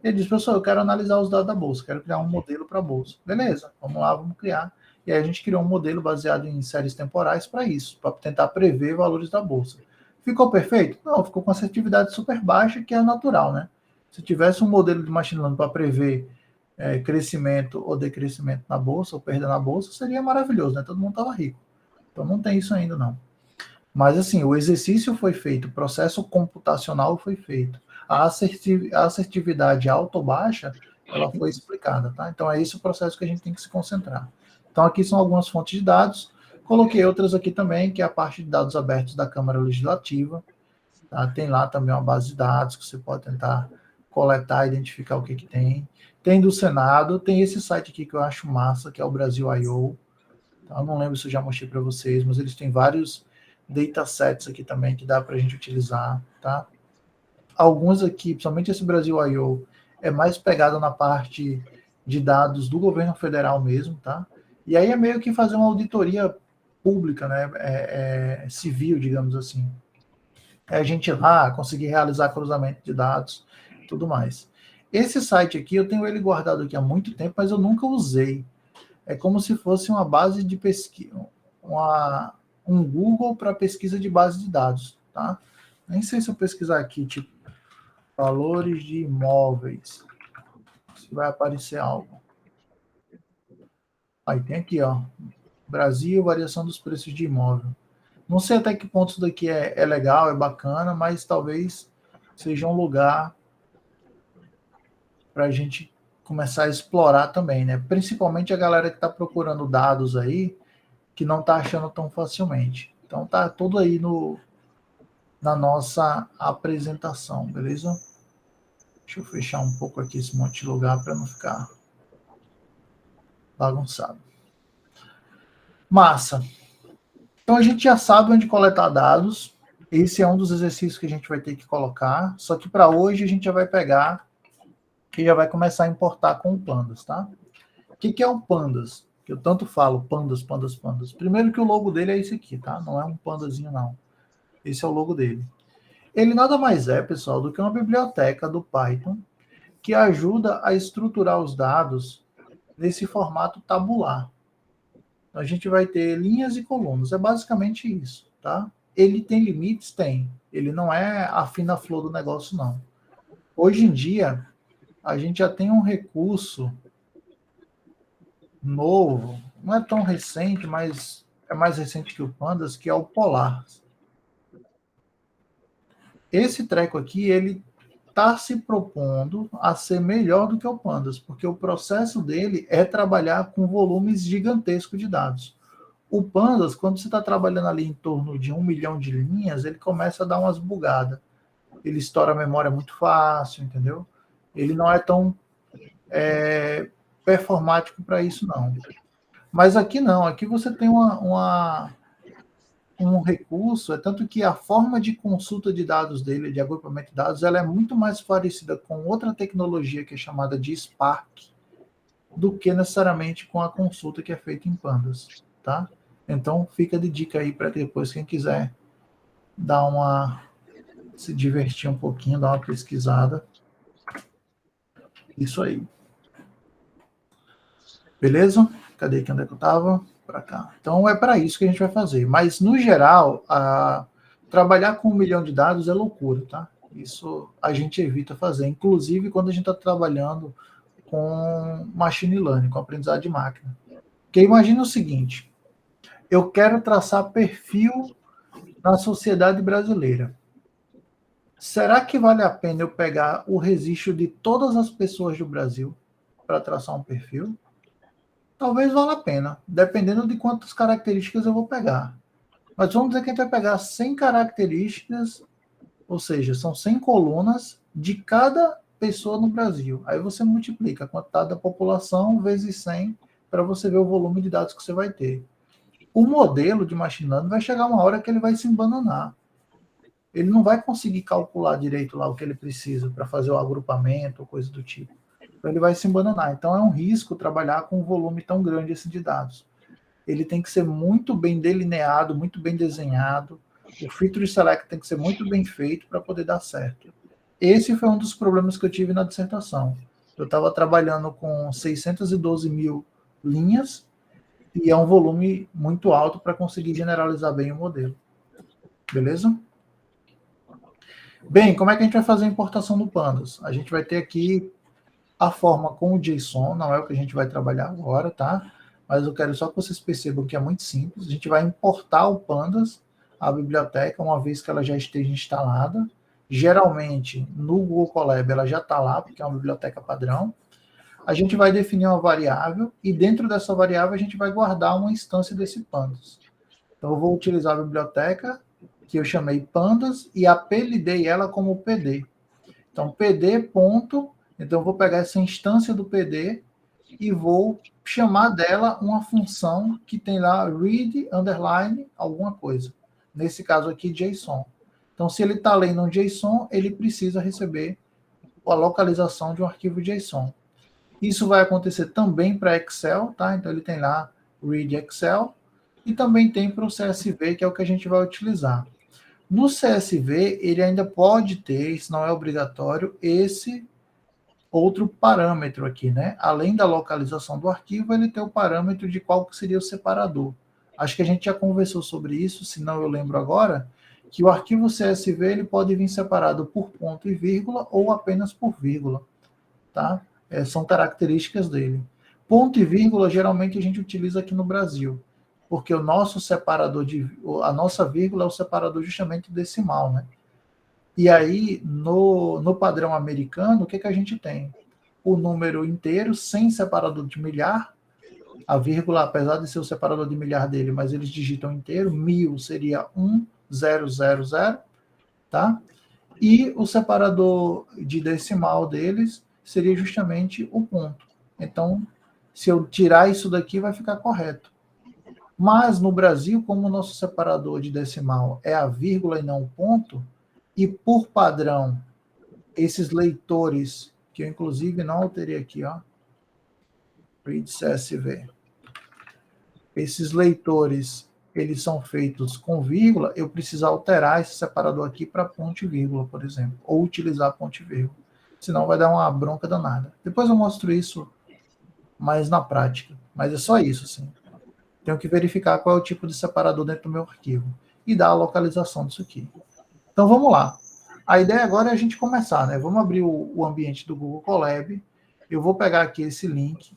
Ele disse, professor, eu quero analisar os dados da bolsa, quero criar um modelo para a bolsa. Beleza, vamos lá, vamos criar. E aí a gente criou um modelo baseado em séries temporais para isso, para tentar prever valores da bolsa. Ficou perfeito? Não, ficou com assertividade super baixa, que é natural, né? Se tivesse um modelo de machine learning para prever crescimento ou decrescimento na bolsa, ou perda na bolsa, seria maravilhoso, né? Todo mundo estava rico. Então não tem isso ainda, não. Mas assim, o exercício foi feito, o processo computacional foi feito. A assertividade alta ou baixa, ela foi explicada, tá? Então é esse o processo que a gente tem que se concentrar. Então aqui são algumas fontes de dados, coloquei outras aqui também, que é a parte de dados abertos da Câmara Legislativa, tá? Tem lá também uma base de dados que você pode tentar coletar, identificar o que tem. Tem do Senado, tem esse site aqui que eu acho massa, que é o Brasil I.O. Tá? Eu não lembro se eu já mostrei para vocês, mas eles têm vários datasets aqui também que dá para a gente utilizar, tá? Alguns aqui, principalmente esse Brasil I.O., é mais pegado na parte de dados do governo federal mesmo, tá? E aí é meio que fazer uma auditoria pública, né? Civil, digamos assim. É a gente ir lá, conseguir realizar cruzamento de dados, tudo mais. Esse site aqui, eu tenho ele guardado aqui há muito tempo, mas eu nunca usei. É como se fosse uma base de pesquisa, um Google para pesquisa de base de dados, tá? Nem sei se eu pesquisar aqui, tipo, valores de imóveis, se vai aparecer algo. Aí tem aqui, ó, Brasil, variação dos preços de imóvel. Não sei até que ponto isso daqui é legal, é bacana, mas talvez seja um lugar para a gente começar a explorar também, né? Principalmente a galera que está procurando dados aí, que não está achando tão facilmente. Então tá tudo aí na nossa apresentação, beleza? Deixa eu fechar um pouco aqui esse monte de lugar para não ficar. bagunçado. Massa. Então a gente já sabe onde coletar dados. Esse é um dos exercícios que a gente vai ter que colocar. Só que para hoje a gente já vai pegar e já vai começar a importar com o Pandas, tá? O que é o Pandas? Que eu tanto falo, Pandas, Pandas, Pandas. Primeiro que o logo dele é esse aqui, tá? Não é um pandazinho, não. Esse é o logo dele. Ele nada mais é, pessoal, do que uma biblioteca do Python que ajuda a estruturar os dados nesse formato tabular. A gente vai ter linhas e colunas. É basicamente isso, tá? Ele tem limites? Tem. Ele não é a fina flor do negócio, não. Hoje em dia, a gente já tem um recurso novo, não é tão recente, mas é mais recente que o Pandas, que é o Polar. Esse treco aqui, ele está se propondo a ser melhor do que o Pandas, porque o processo dele é trabalhar com volumes gigantescos de dados. O Pandas, quando você está trabalhando ali em torno de 1 milhão de linhas, ele começa a dar umas bugadas. Ele estoura a memória muito fácil, entendeu? Ele não é tão performático para isso, não. Mas aqui não, aqui você tem um recurso, é tanto que a forma de consulta de dados dele, de agrupamento de dados, ela é muito mais parecida com outra tecnologia que é chamada de Spark, do que necessariamente com a consulta que é feita em Pandas, tá? Então, fica de dica aí para depois, quem quiser se divertir um pouquinho, dar uma pesquisada. Isso aí. Beleza? Cadê aqui onde é que eu estava? Para cá. Então, é para isso que a gente vai fazer. Mas, no geral, trabalhar com 1 milhão de dados é loucura, tá? Isso a gente evita fazer. Inclusive, quando a gente está trabalhando com machine learning, com aprendizado de máquina. Porque imagina o seguinte, eu quero traçar perfil na sociedade brasileira. Será que vale a pena eu pegar o registro de todas as pessoas do Brasil para traçar um perfil? Talvez valha a pena, dependendo de quantas características eu vou pegar. Mas vamos dizer que a gente vai pegar 100 características, ou seja, são 100 colunas de cada pessoa no Brasil. Aí você multiplica a quantidade da população vezes 100 para você ver o volume de dados que você vai ter. O modelo de machine learning vai chegar uma hora que ele vai se embananar. Ele não vai conseguir calcular direito lá o que ele precisa para fazer o agrupamento ou coisa do tipo. Então ele vai se embananar. Então é um risco trabalhar com um volume tão grande assim de dados. Ele tem que ser muito bem delineado, muito bem desenhado. O feature select tem que ser muito bem feito para poder dar certo. Esse foi um dos problemas que eu tive na dissertação. Eu estava trabalhando com 612 mil linhas e é um volume muito alto para conseguir generalizar bem o modelo. Beleza? Bem, como é que a gente vai fazer a importação do Pandas? A gente vai ter aqui a forma com o JSON, não é o que a gente vai trabalhar agora, tá? Mas eu quero só que vocês percebam que é muito simples. A gente vai importar o Pandas, a biblioteca, uma vez que ela já esteja instalada. Geralmente, no Google Colab, ela já está lá, porque é uma biblioteca padrão. A gente vai definir uma variável, e dentro dessa variável a gente vai guardar uma instância desse Pandas. Então, eu vou utilizar a biblioteca, que eu chamei Pandas, e apelidei ela como PD. Então, PD. Então, eu vou pegar essa instância do PD e vou chamar dela uma função que tem lá read, underline, alguma coisa. Nesse caso aqui, JSON. Então, se ele está lendo um JSON, ele precisa receber a localização de um arquivo JSON. Isso vai acontecer também para Excel, tá? Então, ele tem lá read Excel e também tem para o CSV, que é o que a gente vai utilizar. No CSV, ele ainda pode ter, isso não é obrigatório, esse outro parâmetro aqui, né? Além da localização do arquivo, ele tem o parâmetro de qual seria o separador. Acho que a gente já conversou sobre isso, se não eu lembro agora, que o arquivo CSV ele pode vir separado por ponto e vírgula ou apenas por vírgula, tá? São características dele. Ponto e vírgula, geralmente a gente utiliza aqui no Brasil, porque o nosso separador, a nossa vírgula é o separador justamente decimal, né? E aí, no padrão americano, o que a gente tem? O número inteiro, sem separador de milhar, a vírgula, apesar de ser o separador de milhar dele, mas eles digitam inteiro, 1000 seria 1000, tá? E o separador de decimal deles seria justamente o ponto. Então, Se eu tirar isso daqui, vai ficar correto. Mas no Brasil, como o nosso separador de decimal é a vírgula e não o ponto, e por padrão, esses leitores, que eu inclusive não alterei aqui, ó, read CSV, esses leitores, eles são feitos com vírgula, eu preciso alterar esse separador aqui para ponto e vírgula, por exemplo, ou utilizar ponto e vírgula. Senão vai dar uma bronca danada. Depois eu mostro isso mais na prática, mas é só isso, assim. Tenho que verificar qual é o tipo de separador dentro do meu arquivo e dar a localização disso aqui. Então vamos lá. A ideia agora é a gente começar, né? Vamos abrir o ambiente do Google Colab. Eu vou pegar aqui esse link,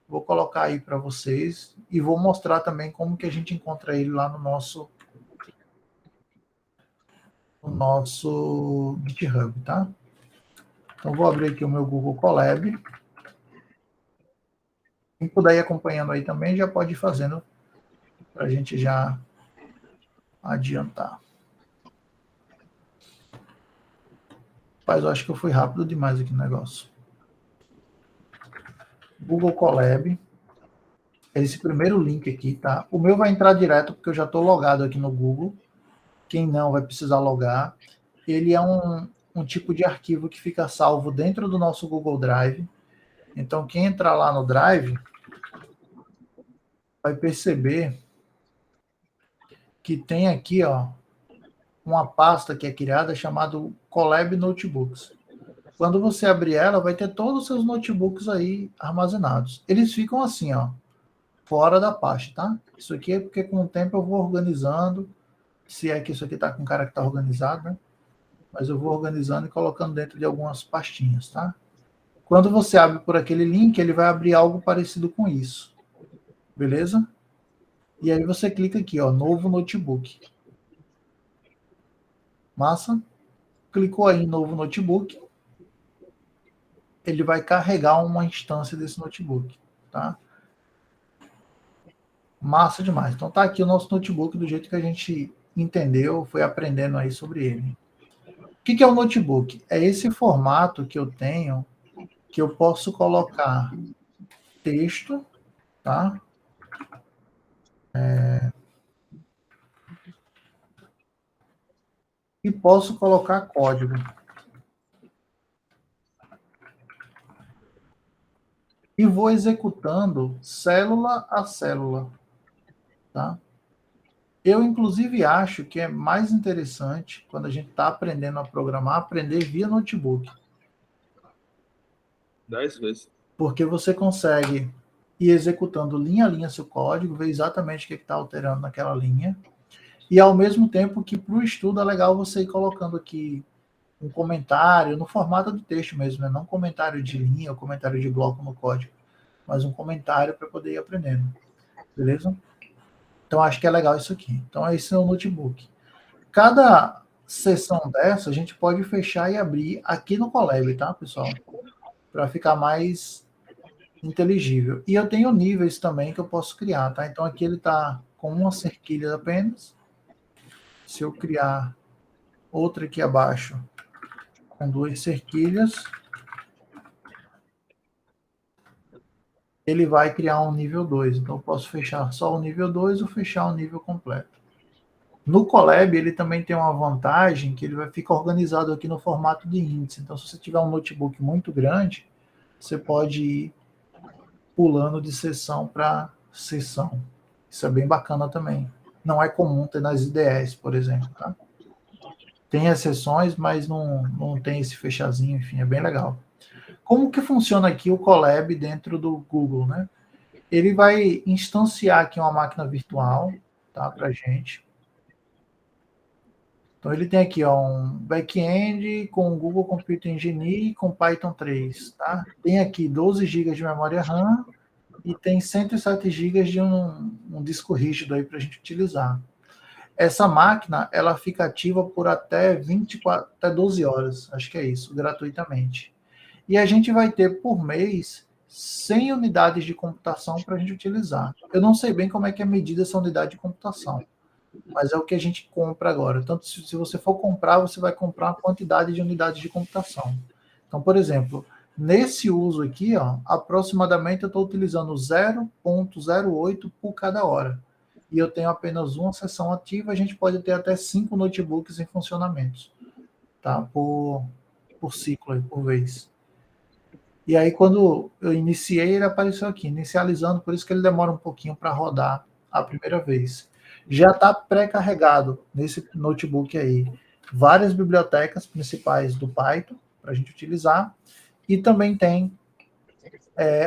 vou colocar aí para vocês e vou mostrar também como que a gente encontra ele lá no nosso GitHub, tá? Então vou abrir aqui o meu Google Colab. Quem puder ir acompanhando aí também já pode ir fazendo para a gente já adiantar. Mas eu acho que eu fui rápido demais aqui no negócio. Google Colab. Esse primeiro link aqui, tá? O meu vai entrar direto porque eu já estou logado aqui no Google. Quem não vai precisar logar. Ele é um tipo de arquivo que fica salvo dentro do nosso Google Drive. Então, quem entrar lá no Drive vai perceber que tem aqui, ó, uma pasta que é criada chamada Colab Notebooks. Quando você abrir ela, vai ter todos os seus notebooks aí armazenados. Eles ficam assim, ó, fora da pasta, tá? Isso aqui é porque com o tempo eu vou organizando, se é que isso aqui tá com cara que tá organizado, né? Mas eu vou organizando e colocando dentro de algumas pastinhas, tá? Quando você abre por aquele link, ele vai abrir algo parecido com isso. Beleza? E aí você clica aqui, ó, novo notebook. Massa? Clicou aí em novo notebook, ele vai carregar uma instância desse notebook, tá? Massa demais. Então tá aqui o nosso notebook do jeito que a gente entendeu, foi aprendendo aí sobre ele. O que é o notebook? É esse formato que eu tenho, que eu posso colocar texto, tá? E posso colocar código. E vou executando célula a célula, tá? Eu, inclusive, acho que é mais interessante, quando a gente está aprendendo a programar, aprender via notebook. 10 vezes. Porque você consegue ir executando linha a linha seu código, ver exatamente o que está alterando naquela linha, e ao mesmo tempo que para o estudo é legal você ir colocando aqui um comentário, no formato de texto mesmo, né? Não comentário de linha ou comentário de bloco no código, mas um comentário para poder ir aprendendo. Beleza? Então acho que é legal isso aqui. Então esse é o notebook. Cada sessão dessa a gente pode fechar e abrir aqui no Colab, tá, pessoal? Para ficar mais inteligível. E eu tenho níveis também que eu posso criar, tá? Então aqui ele está com uma cerquilha apenas. Se eu criar outra aqui abaixo com 2 cerquilhas, ele vai criar um nível 2. Então eu posso fechar só o nível 2 ou fechar o nível completo. No Colab, ele também tem uma vantagem que ele vai ficar organizado aqui no formato de índice. Então, se você tiver um notebook muito grande, você pode ir pulando de sessão para sessão. Isso é bem bacana também. Não é comum ter nas IDEs, por exemplo, tá? Tem exceções, mas não tem esse fechazinho, enfim, é bem legal. Como que funciona aqui o Colab dentro do Google, né? Ele vai instanciar aqui uma máquina virtual, tá, para gente. Então ele tem aqui, ó, um back-end com Google Computer Engine com Python 3, tá? Tem aqui 12 GB de memória RAM e tem 107 GB de um disco rígido aí para a gente utilizar. Essa máquina, ela fica ativa por até 12 horas, acho que é isso, gratuitamente. E a gente vai ter por mês 100 unidades de computação para a gente utilizar. Eu não sei bem como é que é medida essa unidade de computação, mas é o que a gente compra agora. Tanto se você for comprar, você vai comprar uma quantidade de unidades de computação. Então, por exemplo, Nesse uso aqui, ó, aproximadamente eu estou utilizando 0,08 por cada hora. E eu tenho apenas uma sessão ativa, a gente pode ter até 5 notebooks em funcionamento, tá? Por ciclo, por vez. E aí, quando eu iniciei, ele apareceu aqui, inicializando, por isso que ele demora um pouquinho para rodar a primeira vez. Já está pré-carregado nesse notebook aí várias bibliotecas principais do Python para a gente utilizar, e também tem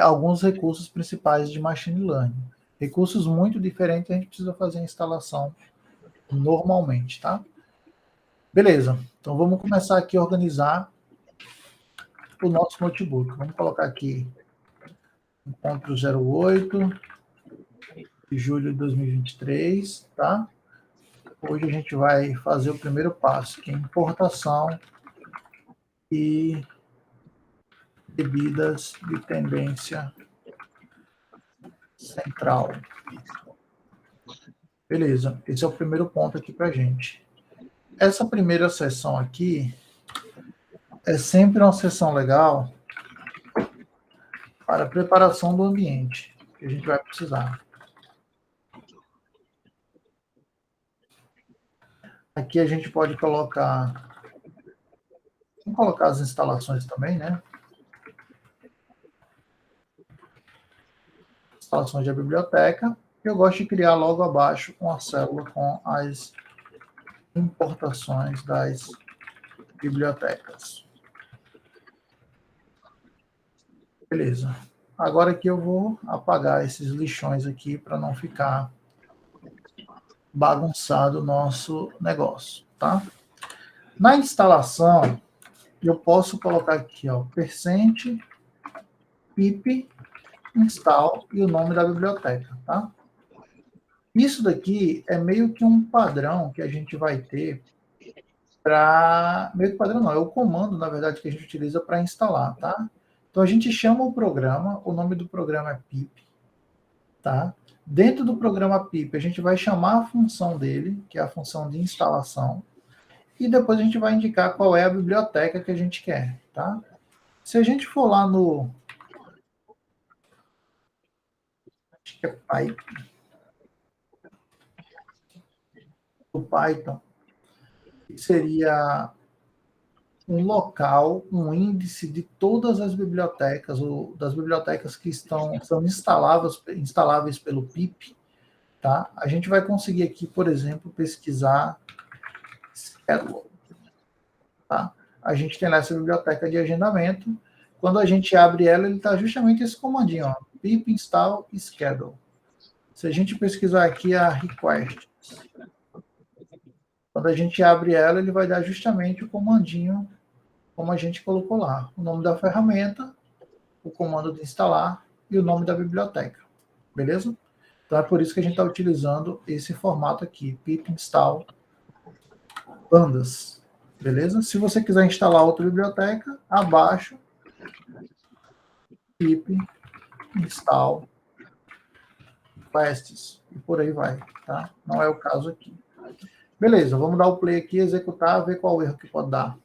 alguns recursos principais de machine learning. Recursos muito diferentes, a gente precisa fazer a instalação normalmente, tá? Beleza, então vamos começar aqui a organizar o nosso notebook. Vamos colocar aqui encontro 08 de julho de 2023, tá? Hoje a gente vai fazer o primeiro passo, que é importação e bebidas de tendência central. Beleza, esse é o primeiro ponto aqui para a gente. Essa primeira sessão aqui é sempre uma sessão legal para a preparação do ambiente, que a gente vai precisar. Aqui a gente pode colocar... Vamos colocar as instalações também, né? Instalações da biblioteca. Eu gosto de criar logo abaixo uma célula com as importações das bibliotecas. Beleza. Agora aqui eu vou apagar esses lixões aqui para não ficar bagunçado o nosso negócio, tá? Na instalação, eu posso colocar aqui, ó, %pip install e o nome da biblioteca, tá? Isso daqui é meio que um padrão que a gente vai ter para... Meio que padrão não, é o comando, na verdade, que a gente utiliza para instalar, tá? Então, a gente chama o programa, o nome do programa é pip, tá? Dentro do programa pip, a gente vai chamar a função dele, que é a função de instalação, e depois a gente vai indicar qual é a biblioteca que a gente quer, tá? Se a gente for lá no... Acho que é Python. O Python seria um local, um índice de todas as bibliotecas, ou das bibliotecas que são instaláveis pelo pip, tá? A gente vai conseguir aqui, por exemplo, pesquisar schedule, tá? A gente tem lá essa biblioteca de agendamento. Quando a gente abre ela, ele está justamente esse comandinho, ó, pip install schedule. Se a gente pesquisar aqui a request, quando a gente abre ela, ele vai dar justamente o comandinho como a gente colocou lá. O nome da ferramenta, o comando de instalar e o nome da biblioteca. Beleza? Então é por isso que a gente está utilizando esse formato aqui, pip install pandas. Beleza? Se você quiser instalar outra biblioteca, abaixo, pip install quests. E por aí vai, tá? Não é o caso aqui. Beleza, vamos dar o play aqui, executar, ver qual erro que pode dar.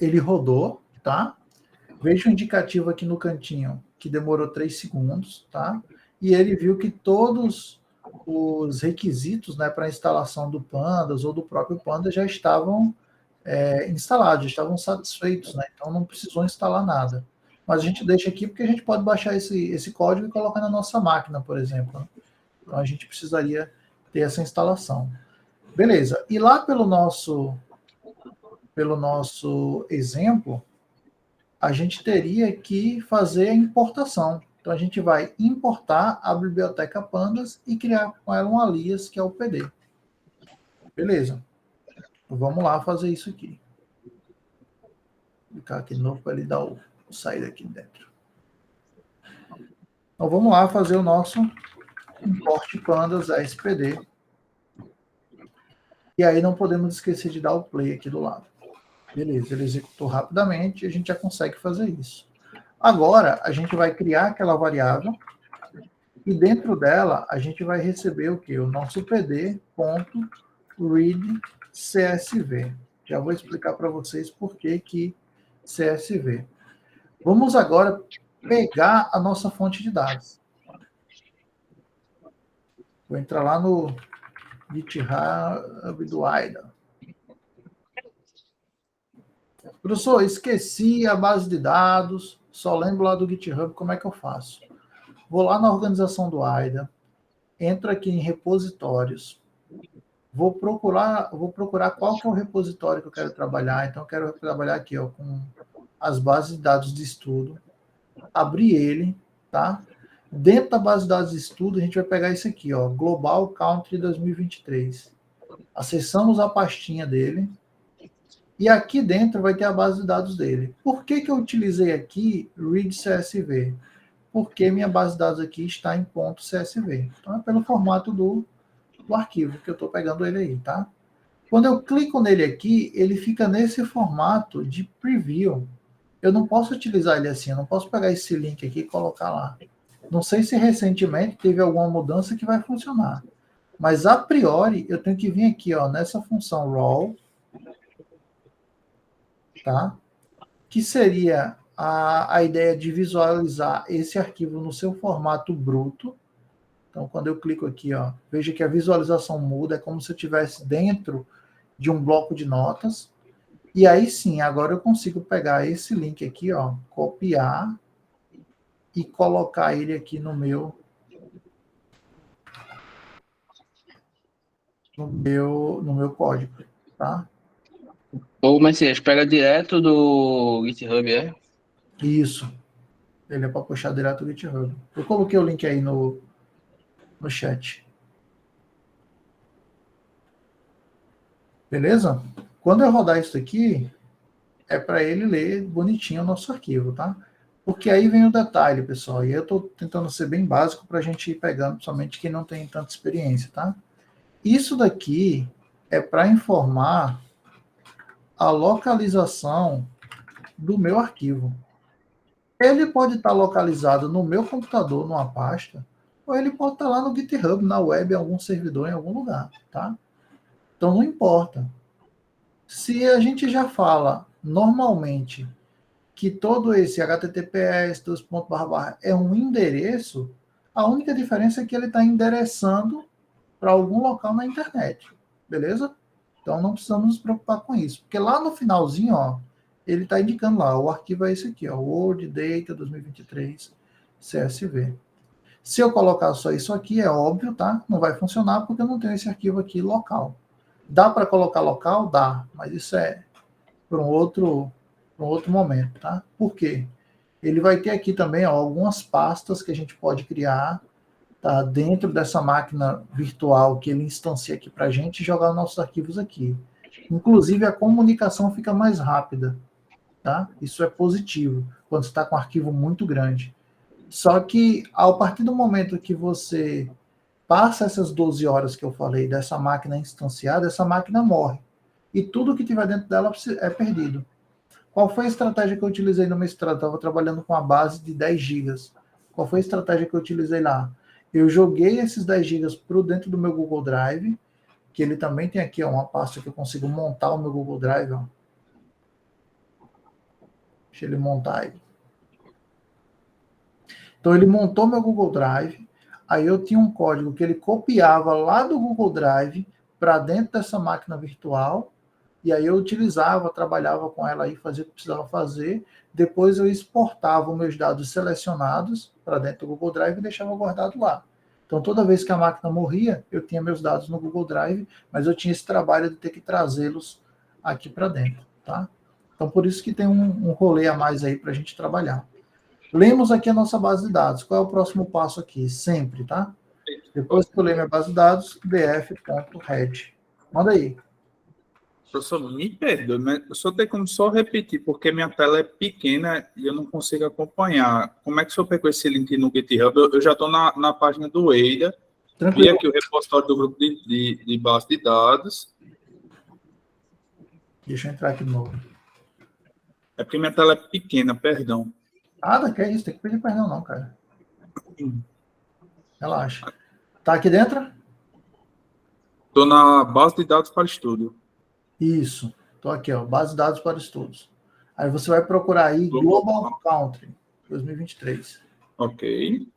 Ele rodou, tá? Veja o indicativo aqui no cantinho, que demorou 3 segundos, tá? E ele viu que todos os requisitos, né, para a instalação do Pandas ou do próprio Pandas já estavam instalados, já estavam satisfeitos, né? Então não precisou instalar nada. Mas a gente deixa aqui porque a gente pode baixar esse código e colocar na nossa máquina, por exemplo, né? Então a gente precisaria ter essa instalação. Beleza. E lá pelo nosso exemplo, a gente teria que fazer a importação. Então, a gente vai importar a biblioteca Pandas e criar com ela um alias, que é o PD. Beleza. Vamos lá fazer isso aqui. Vou clicar aqui de novo para ele dar o sair daqui dentro. Então, vamos lá fazer o nosso import pandas ASPD. E aí não podemos esquecer de dar o play aqui do lado. Beleza, ele executou rapidamente e a gente já consegue fazer isso. Agora, a gente vai criar aquela variável e dentro dela a gente vai receber o quê? O nosso pd.readCSV. Já vou explicar para vocês por que CSV. Vamos agora pegar a nossa fonte de dados. Vou entrar lá no GitHub do AIDA. Professor, esqueci a base de dados, só lembro lá do GitHub, como é que eu faço? Vou lá na organização do AIDA, entro aqui em repositórios, vou procurar qual que é o repositório que eu quero trabalhar. Então, eu quero trabalhar aqui ó, com as bases de dados de estudo, abrir ele, tá? Dentro da base de dados de estudo, a gente vai pegar esse aqui, ó, Global Country 2023. Acessamos a pastinha dele, e aqui dentro vai ter a base de dados dele. Por que eu utilizei aqui read CSV? Porque minha base de dados aqui está em .csv. Então, é pelo formato do arquivo que eu estou pegando ele aí, tá? Quando eu clico nele aqui, ele fica nesse formato de preview. Eu não posso utilizar ele assim, eu não posso pegar esse link aqui e colocar lá. Não sei se recentemente teve alguma mudança que vai funcionar. Mas, a priori, eu tenho que vir aqui, ó, nessa função raw, tá? Que seria a ideia de visualizar esse arquivo no seu formato bruto. Então, quando eu clico aqui, ó, veja que a visualização muda, é como se eu estivesse dentro de um bloco de notas. E aí sim, agora eu consigo pegar esse link aqui, ó, copiar e colocar ele aqui no meu código, tá? Ou Messias, pega direto do GitHub, é? Isso. Ele é para puxar direto do GitHub. Eu coloquei o link aí no chat. Beleza? Quando eu rodar isso aqui, é para ele ler bonitinho o nosso arquivo, tá? Porque aí vem o detalhe, pessoal. E eu estou tentando ser bem básico para a gente ir pegando, somente quem não tem tanta experiência, tá? Isso daqui é para informar a localização do meu arquivo. Ele pode estar localizado no meu computador, numa pasta, ou ele pode estar lá no GitHub, na web, em algum servidor, em algum lugar, tá? Então não importa. Se a gente já fala normalmente que todo esse HTTPS é um endereço, a única diferença é que ele está endereçando para algum local na internet, beleza? Então não precisamos nos preocupar com isso, porque lá no finalzinho, ó, ele está indicando lá, o arquivo é esse aqui, ó, Word Data 2023 CSV. Se eu colocar só isso aqui, é óbvio, tá? Não vai funcionar porque eu não tenho esse arquivo aqui local. Dá para colocar local? Dá, mas isso é para um outro momento, tá? Por quê? Ele vai ter aqui também ó, algumas pastas que a gente pode criar, tá? Dentro dessa máquina virtual que ele instancia aqui para a gente e jogar nossos arquivos aqui. Inclusive, a comunicação fica mais rápida, tá? Isso é positivo, quando você está com um arquivo muito grande. Só que, a partir do momento que você passa essas 12 horas que eu falei dessa máquina instanciada, essa máquina morre. E tudo que tiver dentro dela é perdido. Qual foi a estratégia que eu utilizei no mestrado? Estava trabalhando com a base de 10 gigas. Qual foi a estratégia que eu utilizei lá? Eu joguei esses 10 gigas para dentro do meu Google Drive, que ele também tem aqui ó, uma pasta que eu consigo montar o meu Google Drive. Ó. Deixa ele montar aí. Então ele montou meu Google Drive, aí eu tinha um código que ele copiava lá do Google Drive para dentro dessa máquina virtual, e aí eu utilizava, trabalhava com ela aí, fazia o que precisava fazer, depois eu exportava os meus dados selecionados para dentro do Google Drive e deixava guardado lá. Então toda vez que a máquina morria, eu tinha meus dados no Google Drive, mas eu tinha esse trabalho de ter que trazê-los aqui para dentro, tá? Então por isso que tem um rolê a mais aí para a gente trabalhar. Lemos aqui a nossa base de dados. Qual é o próximo passo aqui? Sempre, tá? Depois que eu ler minha base de dados, df.head. Manda aí. Professor, me perdoe, mas o senhor tem como só repetir, porque minha tela é pequena e eu não consigo acompanhar. Como é que o senhor pegou esse link no GitHub? Eu já estou na página do EIDA, vi aqui o repositório do grupo de base de dados. Deixa eu entrar aqui de novo. É porque minha tela é pequena, perdão. Nada, que é isso, tem que pedir perdão não, cara. Relaxa. Tá aqui dentro? Estou na base de dados para estudo. Isso. Então aqui, ó, base de dados para estudos. Aí você vai procurar aí Global Country 2023. Ok.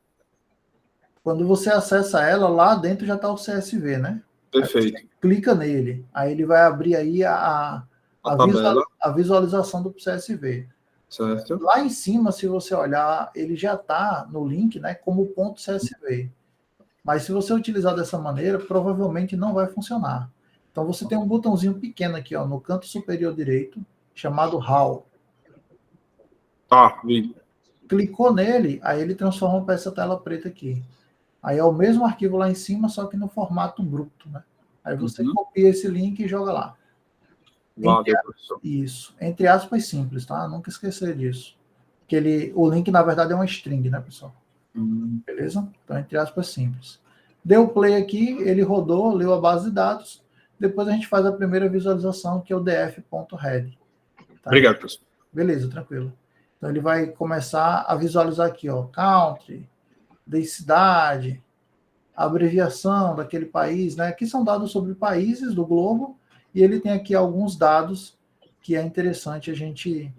Quando você acessa ela, lá dentro já está o CSV, né? Perfeito. Clica nele, aí ele vai abrir aí a tabela. A visualização do CSV. Certo. Lá em cima, se você olhar, ele já está no link, né, como ponto .csv. Mas se você utilizar dessa maneira, provavelmente não vai funcionar. Então você tem um botãozinho pequeno aqui, ó, no canto superior direito, chamado HAL. Tá, vi. Clicou nele, aí ele transforma para essa tela preta aqui. Aí é o mesmo arquivo lá em cima, só que no formato bruto, né? Aí você copia esse link e joga lá. Valeu, professor. Isso. Entre aspas, simples, tá? Nunca esquecer disso. Que o link, na verdade, é uma string, né, pessoal? Beleza? Então, entre aspas, simples. Deu play aqui, ele rodou, leu a base de dados. Depois a gente faz a primeira visualização, que é o df.read. Tá? Obrigado, professor. Beleza, tranquilo. Então, ele vai começar a visualizar aqui, ó, country, densidade, a abreviação daquele país, né? Aqui são dados sobre países do globo, e ele tem aqui alguns dados que é interessante a gente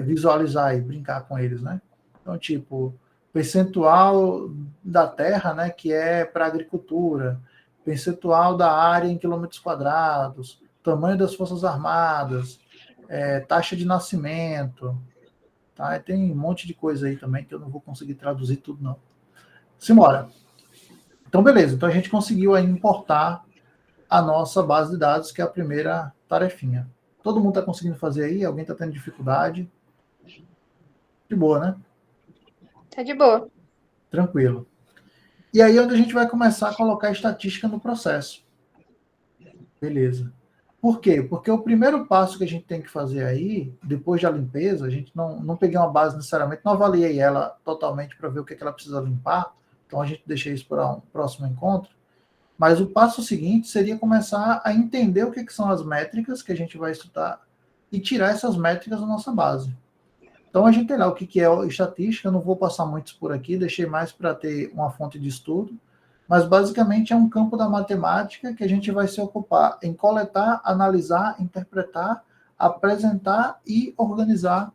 visualizar e brincar com eles, né? Então, tipo, percentual da terra, né, que é para agricultura, percentual da área em quilômetros quadrados, tamanho das forças armadas, taxa de nascimento, tá? E tem um monte de coisa aí também que eu não vou conseguir traduzir tudo, não. Simbora. Então, beleza. Então, a gente conseguiu aí importar a nossa base de dados, que é a primeira tarefinha. Todo mundo está conseguindo fazer aí? Alguém está tendo dificuldade? De boa, né? Tá de boa. Tranquilo. E aí é onde a gente vai começar a colocar estatística no processo. Beleza. Por quê? Porque o primeiro passo que a gente tem que fazer aí, depois da limpeza, a gente não peguei uma base necessariamente, não avaliei ela totalmente para ver o que ela precisa limpar, então a gente deixa isso para um próximo encontro. Mas o passo seguinte seria começar a entender o que são as métricas que a gente vai estudar e tirar essas métricas da nossa base. Então a gente tem lá o que é estatística, eu não vou passar muitos por aqui, deixei mais para ter uma fonte de estudo, mas basicamente é um campo da matemática que a gente vai se ocupar em coletar, analisar, interpretar, apresentar e organizar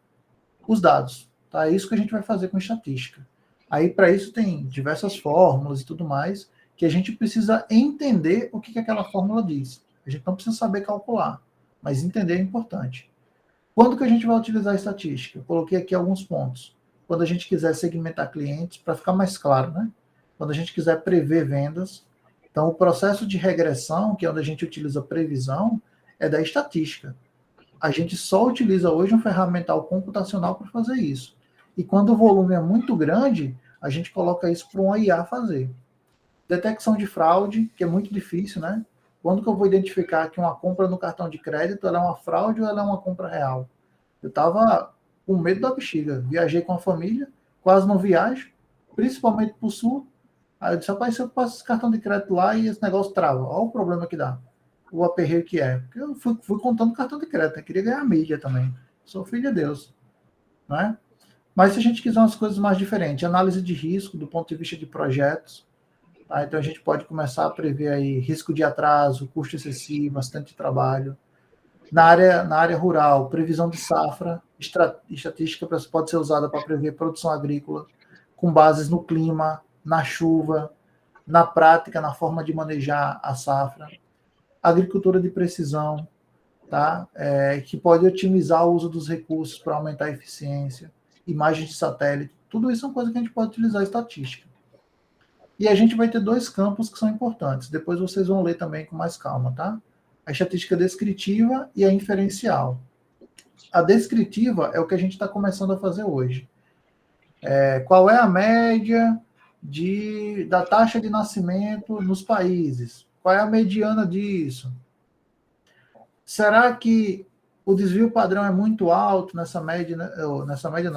os dados. Tá? É isso que a gente vai fazer com estatística. Aí para isso tem diversas fórmulas e tudo mais, que a gente precisa entender o que aquela fórmula diz. A gente não precisa saber calcular, mas entender é importante. Quando que a gente vai utilizar a estatística? Eu coloquei aqui alguns pontos. Quando a gente quiser segmentar clientes, para ficar mais claro, né? Quando a gente quiser prever vendas. Então, o processo de regressão, que é onde a gente utiliza previsão, é da estatística. A gente só utiliza hoje um ferramental computacional para fazer isso. E quando o volume é muito grande, a gente coloca isso para um IA fazer. Detecção de fraude, que é muito difícil, né? Quando que eu vou identificar que uma compra no cartão de crédito ela é uma fraude ou ela é uma compra real? Eu estava com medo da bexiga. Viajei com a família, quase não viajo, principalmente para o sul. Aí eu disse, rapaz, se eu passo esse cartão de crédito lá e esse negócio trava, olha o problema que dá. O aperreio que é. Porque eu fui contando cartão de crédito, eu queria ganhar mídia também. Sou filho de Deus. Não é? Mas se a gente quiser umas coisas mais diferentes, análise de risco do ponto de vista de projetos, tá? Então a gente pode começar a prever aí risco de atraso, custo excessivo, bastante trabalho. Na área rural, previsão de safra, estatística pode ser usada para prever produção agrícola, com bases no clima, na chuva, na prática, na forma de manejar a safra. Agricultura de precisão, tá? Que pode otimizar o uso dos recursos para aumentar a eficiência, imagens de satélite, tudo isso é uma coisa que a gente pode utilizar a estatística. E a gente vai ter dois campos que são importantes, depois vocês vão ler também com mais calma, tá? A estatística descritiva e a inferencial. A descritiva é o que a gente está começando a fazer hoje. Qual é a média da taxa de nascimento nos países? Qual é a mediana disso? Será que o desvio padrão é muito alto nessa média,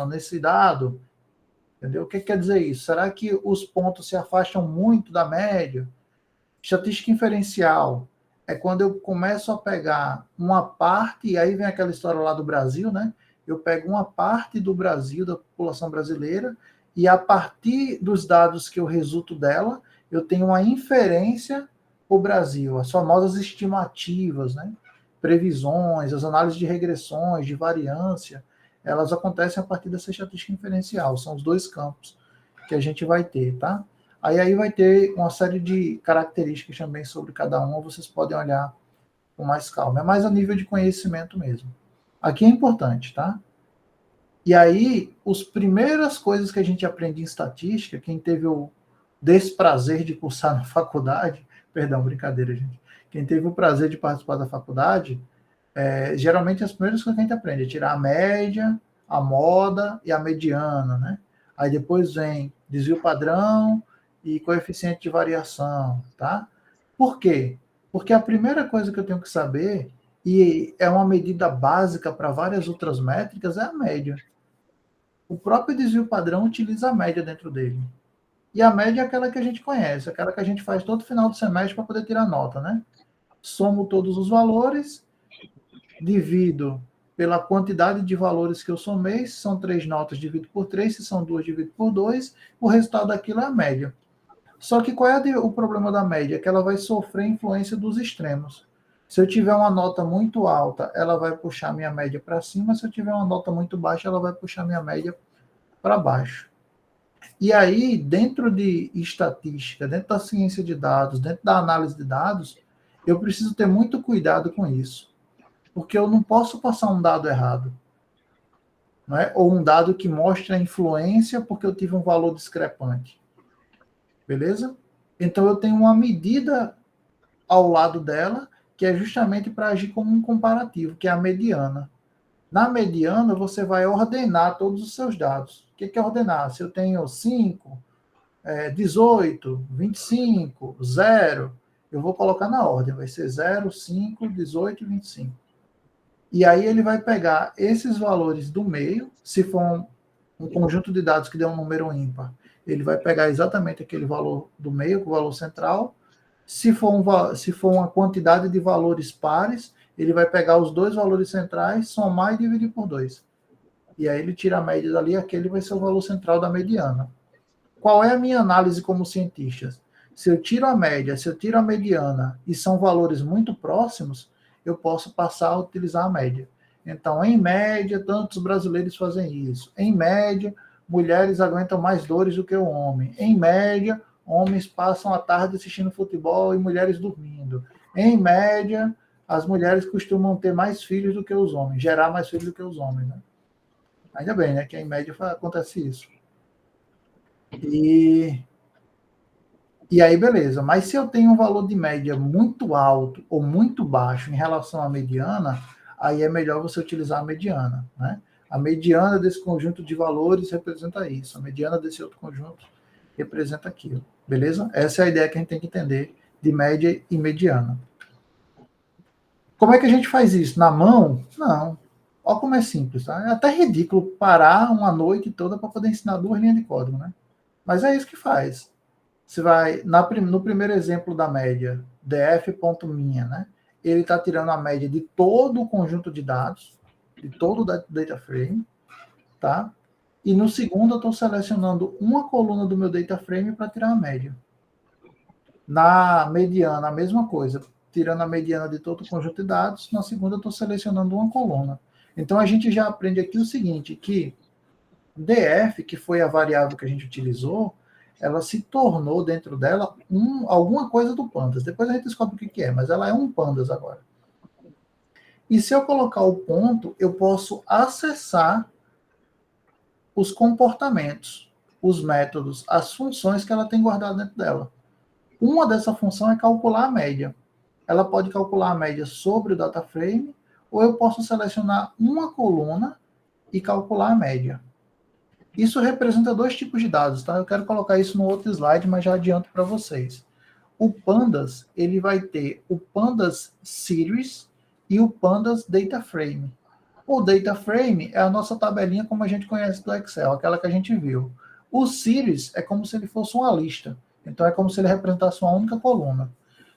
nesse dado? Entendeu? O que quer dizer isso? Será que os pontos se afastam muito da média? Estatística inferencial é quando eu começo a pegar uma parte, e aí vem aquela história lá do Brasil, né? Eu pego uma parte do Brasil, da população brasileira, e a partir dos dados que eu resulto dela, eu tenho uma inferência para o Brasil, as famosas estimativas, né? previsões, as análises de regressões, de variância, elas acontecem a partir dessa estatística inferencial. São os dois campos que a gente vai ter, tá? Aí vai ter uma série de características também sobre cada uma, vocês podem olhar com mais calma. É mais a nível de conhecimento mesmo. Aqui é importante, tá? E aí, as primeiras coisas que a gente aprende em estatística, quem teve o desprazer de cursar na faculdade, perdão, brincadeira, gente. Quem teve o prazer de participar da faculdade, geralmente as primeiras coisas que a gente aprende é tirar a média, a moda e a mediana, né? Aí depois vem desvio padrão e coeficiente de variação, tá? Por quê? Porque a primeira coisa que eu tenho que saber, e é uma medida básica para várias outras métricas, é a média. O próprio desvio padrão utiliza a média dentro dele. E a média é aquela que a gente conhece, aquela que a gente faz todo final do semestre para poder tirar nota, né? Somo todos os valores, divido pela quantidade de valores que eu somei, se são 3 notas, divido por 3, se são 2, divido por 2, o resultado daquilo é a média. Só que qual é o problema da média? É que ela vai sofrer influência dos extremos. Se eu tiver uma nota muito alta, ela vai puxar minha média para cima, se eu tiver uma nota muito baixa, ela vai puxar minha média para baixo. E aí, dentro de estatística, dentro da ciência de dados, dentro da análise de dados, eu preciso ter muito cuidado com isso. Porque eu não posso passar um dado errado. Não é? Ou um dado que mostre a influência porque eu tive um valor discrepante. Beleza? Então, eu tenho uma medida ao lado dela, que é justamente para agir como um comparativo, que é a mediana. Na mediana, você vai ordenar todos os seus dados. O que é ordenar? Se eu tenho 5, 18, 25, 0, eu vou colocar na ordem. Vai ser 0, 5, 18 e 25. E aí ele vai pegar esses valores do meio, se for um conjunto de dados que dê um número ímpar, ele vai pegar exatamente aquele valor do meio, o valor central. Se for uma quantidade de valores pares, ele vai pegar os dois valores centrais, somar e dividir por 2. E aí ele tira a média dali, aquele vai ser o valor central da mediana. Qual é a minha análise como cientista? Se eu tiro a média, se eu tiro a mediana e são valores muito próximos, eu posso passar a utilizar a média. Então, em média, tantos brasileiros fazem isso. Em média, mulheres aguentam mais dores do que o homem. Em média, homens passam a tarde assistindo futebol e mulheres dormindo. Em média, as mulheres costumam ter mais filhos do que os homens, gerar mais filhos do que os homens, né? Ainda bem, né? Que em média acontece isso. E aí, beleza. Mas se eu tenho um valor de média muito alto ou muito baixo em relação à mediana, aí é melhor você utilizar a mediana, né? A mediana desse conjunto de valores representa isso. A mediana desse outro conjunto representa aquilo. Beleza? Essa é a ideia que a gente tem que entender de média e mediana. Como é que a gente faz isso? Na mão? Não. Olha como é simples. Tá? É até ridículo parar uma noite toda para poder ensinar 2 linhas de código, né? Mas é isso que faz. Você vai, no primeiro exemplo da média, df.minha, né? Ele está tirando a média de todo o conjunto de dados, de todo o data frame, tá? E no segundo eu estou selecionando uma coluna do meu data frame para tirar a média. Na mediana, a mesma coisa. Tirando a mediana de todo o conjunto de dados, na segunda eu estou selecionando uma coluna. Então, a gente já aprende aqui o seguinte, que df, que foi a variável que a gente utilizou, ela se tornou dentro dela alguma coisa do pandas. Depois a gente descobre o que é, mas ela é um pandas agora. E se eu colocar o ponto, eu posso acessar os comportamentos, os métodos, as funções que ela tem guardado dentro dela. Uma dessa função é calcular a média. Ela pode calcular a média sobre o data frame, ou eu posso selecionar uma coluna e calcular a média. Isso representa 2 tipos de dados, tá? Eu quero colocar isso no outro slide, mas já adianto para vocês. O Pandas, ele vai ter o Pandas Series e o Pandas Data Frame. O Data Frame é a nossa tabelinha como a gente conhece do Excel, aquela que a gente viu. O Series é como se ele fosse uma lista. Então, é como se ele representasse uma única coluna.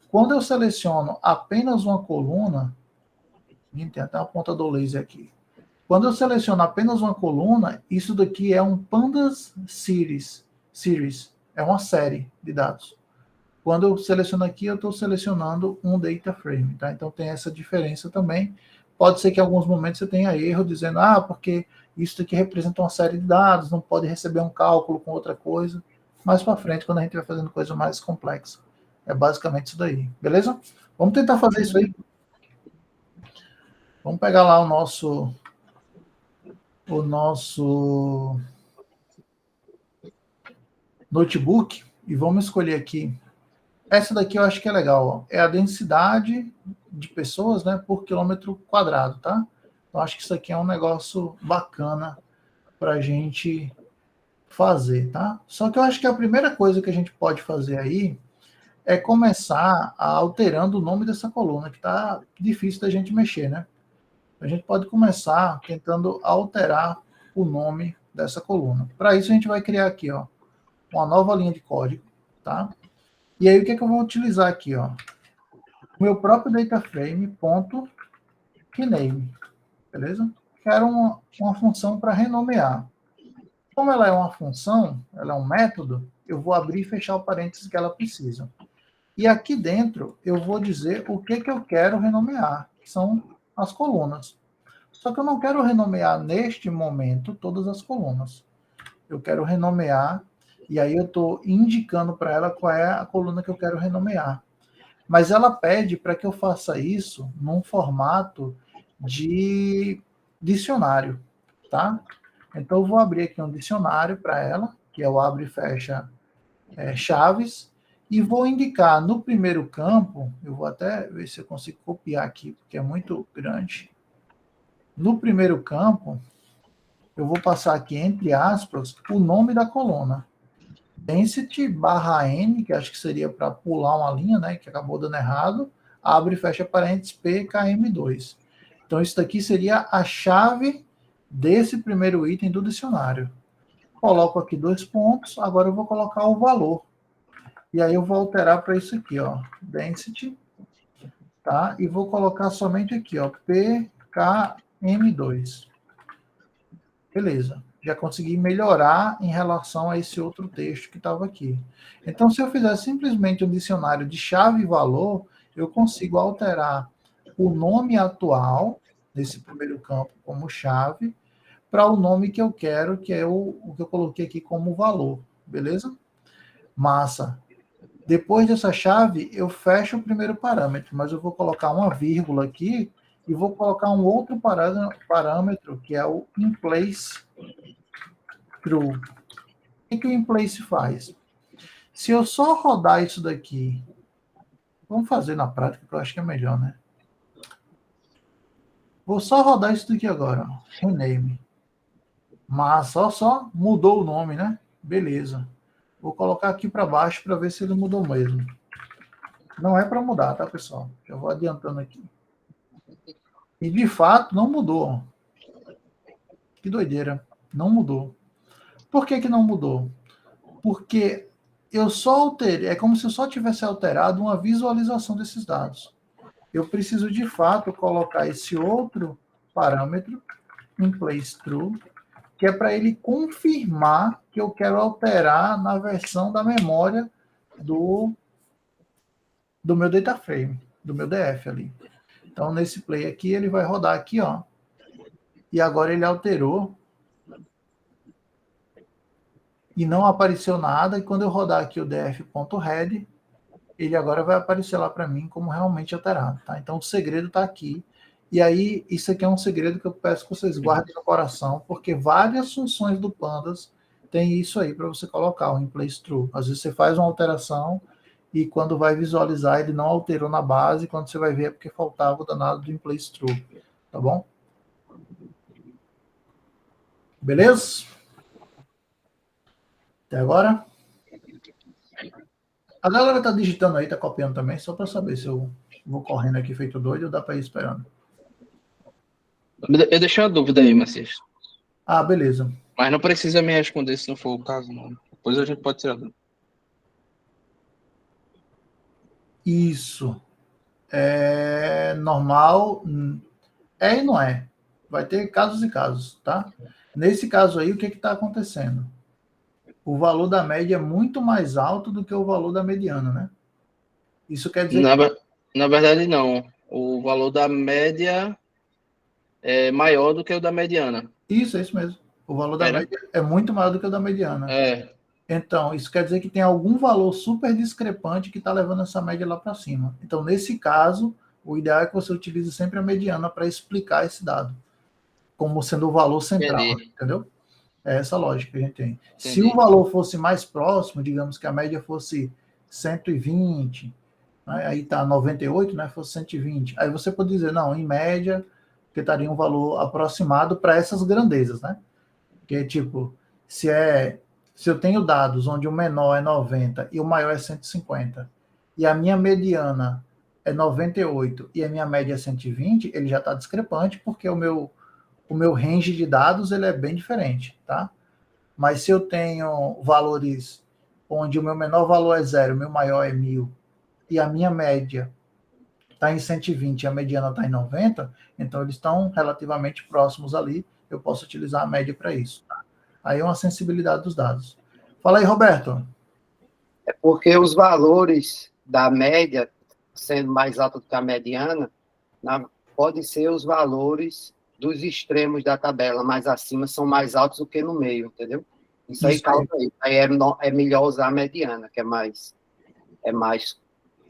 Quando eu seleciono apenas uma coluna, tem até a ponta do laser aqui. Quando eu seleciono apenas uma coluna, isso daqui é um Pandas Series. É uma série de dados. Quando eu seleciono aqui, eu estou selecionando um data frame, tá? Então tem essa diferença também. Pode ser que em alguns momentos você tenha erro dizendo, porque isso aqui representa uma série de dados, não pode receber um cálculo com outra coisa. Mais para frente, quando a gente vai fazendo coisa mais complexa. É basicamente isso daí, beleza? Vamos tentar fazer isso aí. Vamos pegar lá o nosso notebook e vamos escolher aqui. Essa daqui eu acho que é legal, ó. É a densidade de pessoas, né, por quilômetro quadrado, tá? Então acho que isso aqui é um negócio bacana para a gente fazer, tá? Só que eu acho que a primeira coisa que a gente pode fazer aí é começar alterando o nome dessa coluna, que tá difícil da gente mexer, né? A gente pode começar tentando alterar o nome dessa coluna. Para isso a gente vai criar aqui, ó, uma nova linha de código, tá? E aí o que é que eu vou utilizar aqui, ó? O meu próprio dataframe.rename, beleza? Quero uma função para renomear. Como ela é uma função, ela é um método, eu vou abrir e fechar o parênteses que ela precisa. E aqui dentro eu vou dizer o que eu quero renomear, que são as colunas. Só que eu não quero renomear neste momento todas as colunas. Eu quero renomear, e aí eu estou indicando para ela qual é a coluna que eu quero renomear. Mas ela pede para que eu faça isso num formato de dicionário, tá? Então eu vou abrir aqui um dicionário para ela, que é o abre e fecha chaves, e vou indicar no primeiro campo, eu vou até ver se eu consigo copiar aqui, porque é muito grande. No primeiro campo, eu vou passar aqui, entre aspas, o nome da coluna. Density barra N, que acho que seria para pular uma linha, né, que acabou dando errado, abre e fecha parênteses PKM2. Então, isso daqui seria a chave desse primeiro item do dicionário. Coloco aqui 2 pontos, agora eu vou colocar o valor. E aí eu vou alterar para isso aqui, ó, density, tá? E vou colocar somente aqui, ó, PKM2. Beleza. Já consegui melhorar em relação a esse outro texto que estava aqui. Então, se eu fizer simplesmente um dicionário de chave e valor, eu consigo alterar o nome atual desse primeiro campo como chave para o nome que eu quero, que é o que eu coloquei aqui como valor. Beleza? Massa. Depois dessa chave, eu fecho o primeiro parâmetro, mas eu vou colocar uma vírgula aqui e vou colocar um outro parâmetro, que é o inPlace True. O que o inPlace faz? Se eu só rodar isso daqui, vamos fazer na prática, que eu acho que é melhor, né? Vou só rodar isso daqui agora, ó, rename. Mas só mudou o nome, né? Beleza. Vou colocar aqui para baixo para ver se ele mudou mesmo. Não é para mudar, tá, pessoal? Já vou adiantando aqui. E, de fato, não mudou. Que doideira. Não mudou. Por que não mudou? Porque eu só alterei, é como se eu só tivesse alterado uma visualização desses dados. Eu preciso, de fato, colocar esse outro parâmetro, inPlaceTrue, que é para ele confirmar que eu quero alterar na versão da memória do meu data frame, do meu DF ali. Então, nesse play aqui, ele vai rodar aqui, ó. E agora ele alterou. E não apareceu nada. E quando eu rodar aqui o df.head, ele agora vai aparecer lá para mim como realmente alterado, tá? Então, o segredo está aqui. E aí, isso aqui é um segredo que eu peço que vocês guardem no coração, porque várias funções do Pandas tem isso aí para você colocar, o inPlaceTrue. Às vezes você faz uma alteração e quando vai visualizar, ele não alterou na base, quando você vai ver é porque faltava o danado do inPlaceTrue, tá bom? Beleza? Até agora? A galera tá digitando aí, tá copiando também, só para saber se eu vou correndo aqui feito doido ou dá para ir esperando. Eu deixei uma dúvida aí, Macias. Ah, beleza. Mas não precisa me responder se não for o caso, não. Depois a gente pode tirar dúvida. Isso. É normal. É e não é. Vai ter casos e casos, tá? Nesse caso aí, o que está acontecendo? O valor da média é muito mais alto do que o valor da mediana, né? Isso quer dizer Na verdade, não. O valor da média é maior do que o da mediana. Isso, é isso mesmo. O valor da Era? média é muito maior do que o da mediana. É, Então, isso quer dizer que tem algum valor super discrepante que está levando essa média lá para cima. Então, nesse caso, o ideal é que você utilize sempre a mediana para explicar esse dado, como sendo o valor central, entendi. entendeu? É essa a lógica que a gente tem. Se o Entendi. valor fosse mais próximo, digamos que a média fosse 120, né, aí está 98, né, fosse 120, aí você pode dizer, não, em média, que estaria um valor aproximado para essas grandezas, né? Que tipo, se eu tenho dados onde o menor é 90 e o maior é 150, e a minha mediana é 98 e a minha média é 120, ele já está discrepante, porque o meu range de dados ele é bem diferente, tá? Mas se eu tenho valores onde o meu menor valor é 0, o meu maior é 1000, e a minha média está em 120 e a mediana está em 90, então eles estão relativamente próximos ali, eu posso utilizar a média para isso. Tá? Aí é uma sensibilidade dos dados. Fala aí, Roberto. É porque os valores da média, sendo mais alto do que a mediana, pode ser os valores dos extremos da tabela, mais acima são mais altos do que no meio, entendeu? Isso aí causa isso. Aí é melhor usar a mediana, que é mais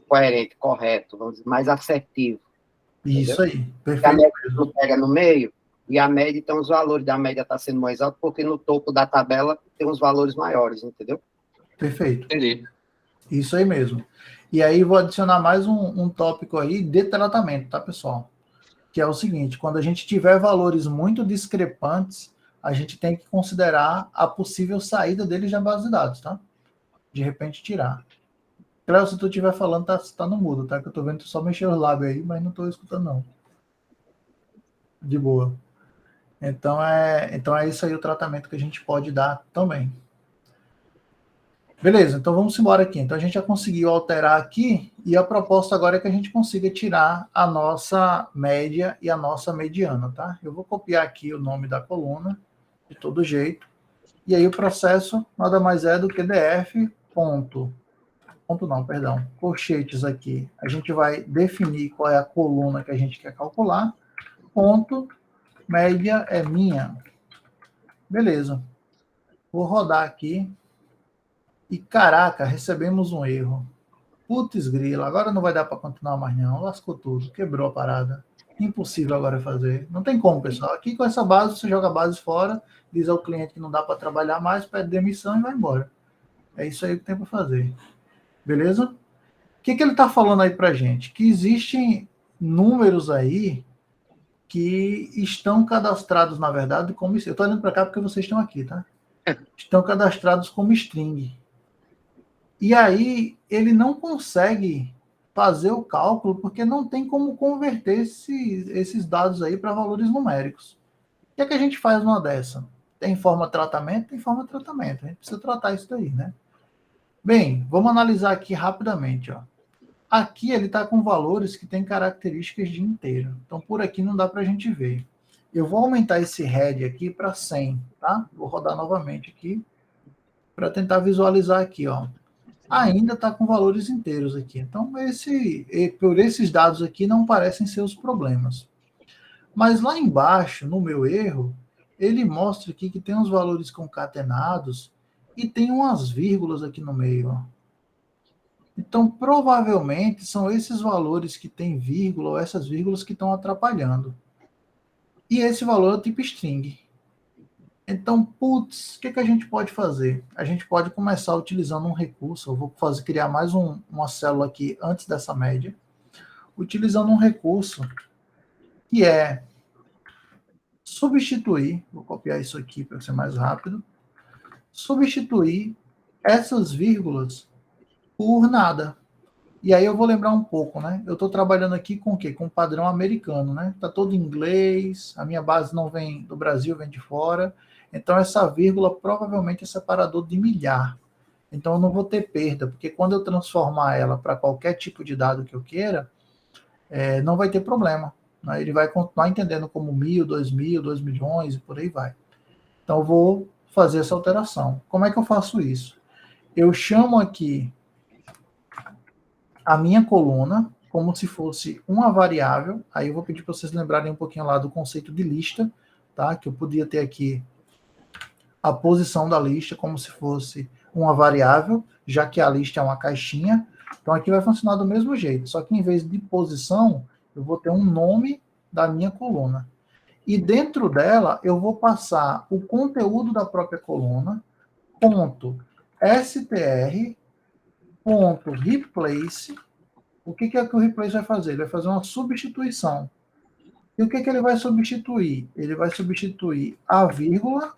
coerente, correto, vamos dizer, mais assertivo. Isso entendeu? aí, Porque a perfeito média mesmo. não pega no meio, e a média, então os valores da média estão sendo mais altos, porque no topo da tabela tem uns valores maiores, entendeu? Perfeito. Entendi. Isso aí mesmo. E aí vou adicionar mais um tópico aí de tratamento, tá, pessoal? Que é o seguinte, quando a gente tiver valores muito discrepantes, a gente tem que considerar a possível saída deles da base de dados, tá? De repente tirar. Cléo, se tu estiver falando, tá no mudo, tá? Que eu tô vendo tu só mexer os lábios aí, mas não tô escutando, não. De boa. Então é isso aí o tratamento que a gente pode dar também. Beleza, então vamos embora aqui. Então a gente já conseguiu alterar aqui e a proposta agora é que a gente consiga tirar a nossa média e a nossa mediana, tá? Eu vou copiar aqui o nome da coluna de todo jeito. E aí o processo nada mais é do que df colchetes aqui. A gente vai definir qual é a coluna que a gente quer calcular. Ponto, média é minha. Beleza. Vou rodar aqui. E caraca, recebemos um erro. Putz grila, agora não vai dar para continuar mais não. Lascou tudo, quebrou a parada. Impossível agora fazer. Não tem como, pessoal. Aqui com essa base, você joga a base fora, diz ao cliente que não dá para trabalhar mais, pede demissão e vai embora. É isso aí que tem para fazer. Beleza? O que ele está falando aí para gente? Que existem números aí que estão cadastrados, na verdade, como... Eu estou olhando para cá porque vocês estão aqui, tá? Estão cadastrados como string. E aí ele não consegue fazer o cálculo porque não tem como converter esses dados aí para valores numéricos. O que é que a gente faz numa dessa? Tem forma de tratamento? Tem forma de tratamento. A gente precisa tratar isso daí, né? Bem, vamos analisar aqui rapidamente. Ó. Aqui ele está com valores que têm características de inteiro. Então, por aqui não dá para a gente ver. Eu vou aumentar esse head aqui para 100, tá? Vou rodar novamente aqui para tentar visualizar aqui, ó. Ainda está com valores inteiros aqui. Então, por esses dados aqui, não parecem ser os problemas. Mas lá embaixo, no meu erro, ele mostra aqui que tem uns valores concatenados e tem umas vírgulas aqui no meio. Ó. Então, provavelmente, são esses valores que tem vírgula ou essas vírgulas que estão atrapalhando. E esse valor é o tipo string. Então, putz, o que a gente pode fazer? A gente pode começar utilizando um recurso. Eu vou criar mais uma célula aqui antes dessa média. Utilizando um recurso que é substituir, vou copiar isso aqui para ser mais rápido, substituir essas vírgulas por nada. E aí eu vou lembrar um pouco, né? Eu estou trabalhando aqui com o quê? Com padrão americano, né? Está todo em inglês, a minha base não vem do Brasil, vem de fora. Então essa vírgula provavelmente é separador de milhar. Então eu não vou ter perda, porque quando eu transformar ela para qualquer tipo de dado que eu queira, não vai ter problema. Né? Ele vai continuar entendendo como 1.000, 2.000, 2 milhões e por aí vai. Então eu vou fazer essa alteração. Como é que eu faço isso? Eu chamo aqui a minha coluna como se fosse uma variável. Aí eu vou pedir para vocês lembrarem um pouquinho lá do conceito de lista, tá? Que eu podia ter aqui a posição da lista como se fosse uma variável, já que a lista é uma caixinha. Então aqui vai funcionar do mesmo jeito, só que em vez de posição, eu vou ter um nome da minha coluna. E dentro dela, eu vou passar o conteúdo da própria coluna, ponto str, ponto replace. O que é que o replace vai fazer? Ele vai fazer uma substituição. E o que ele vai substituir? Ele vai substituir a vírgula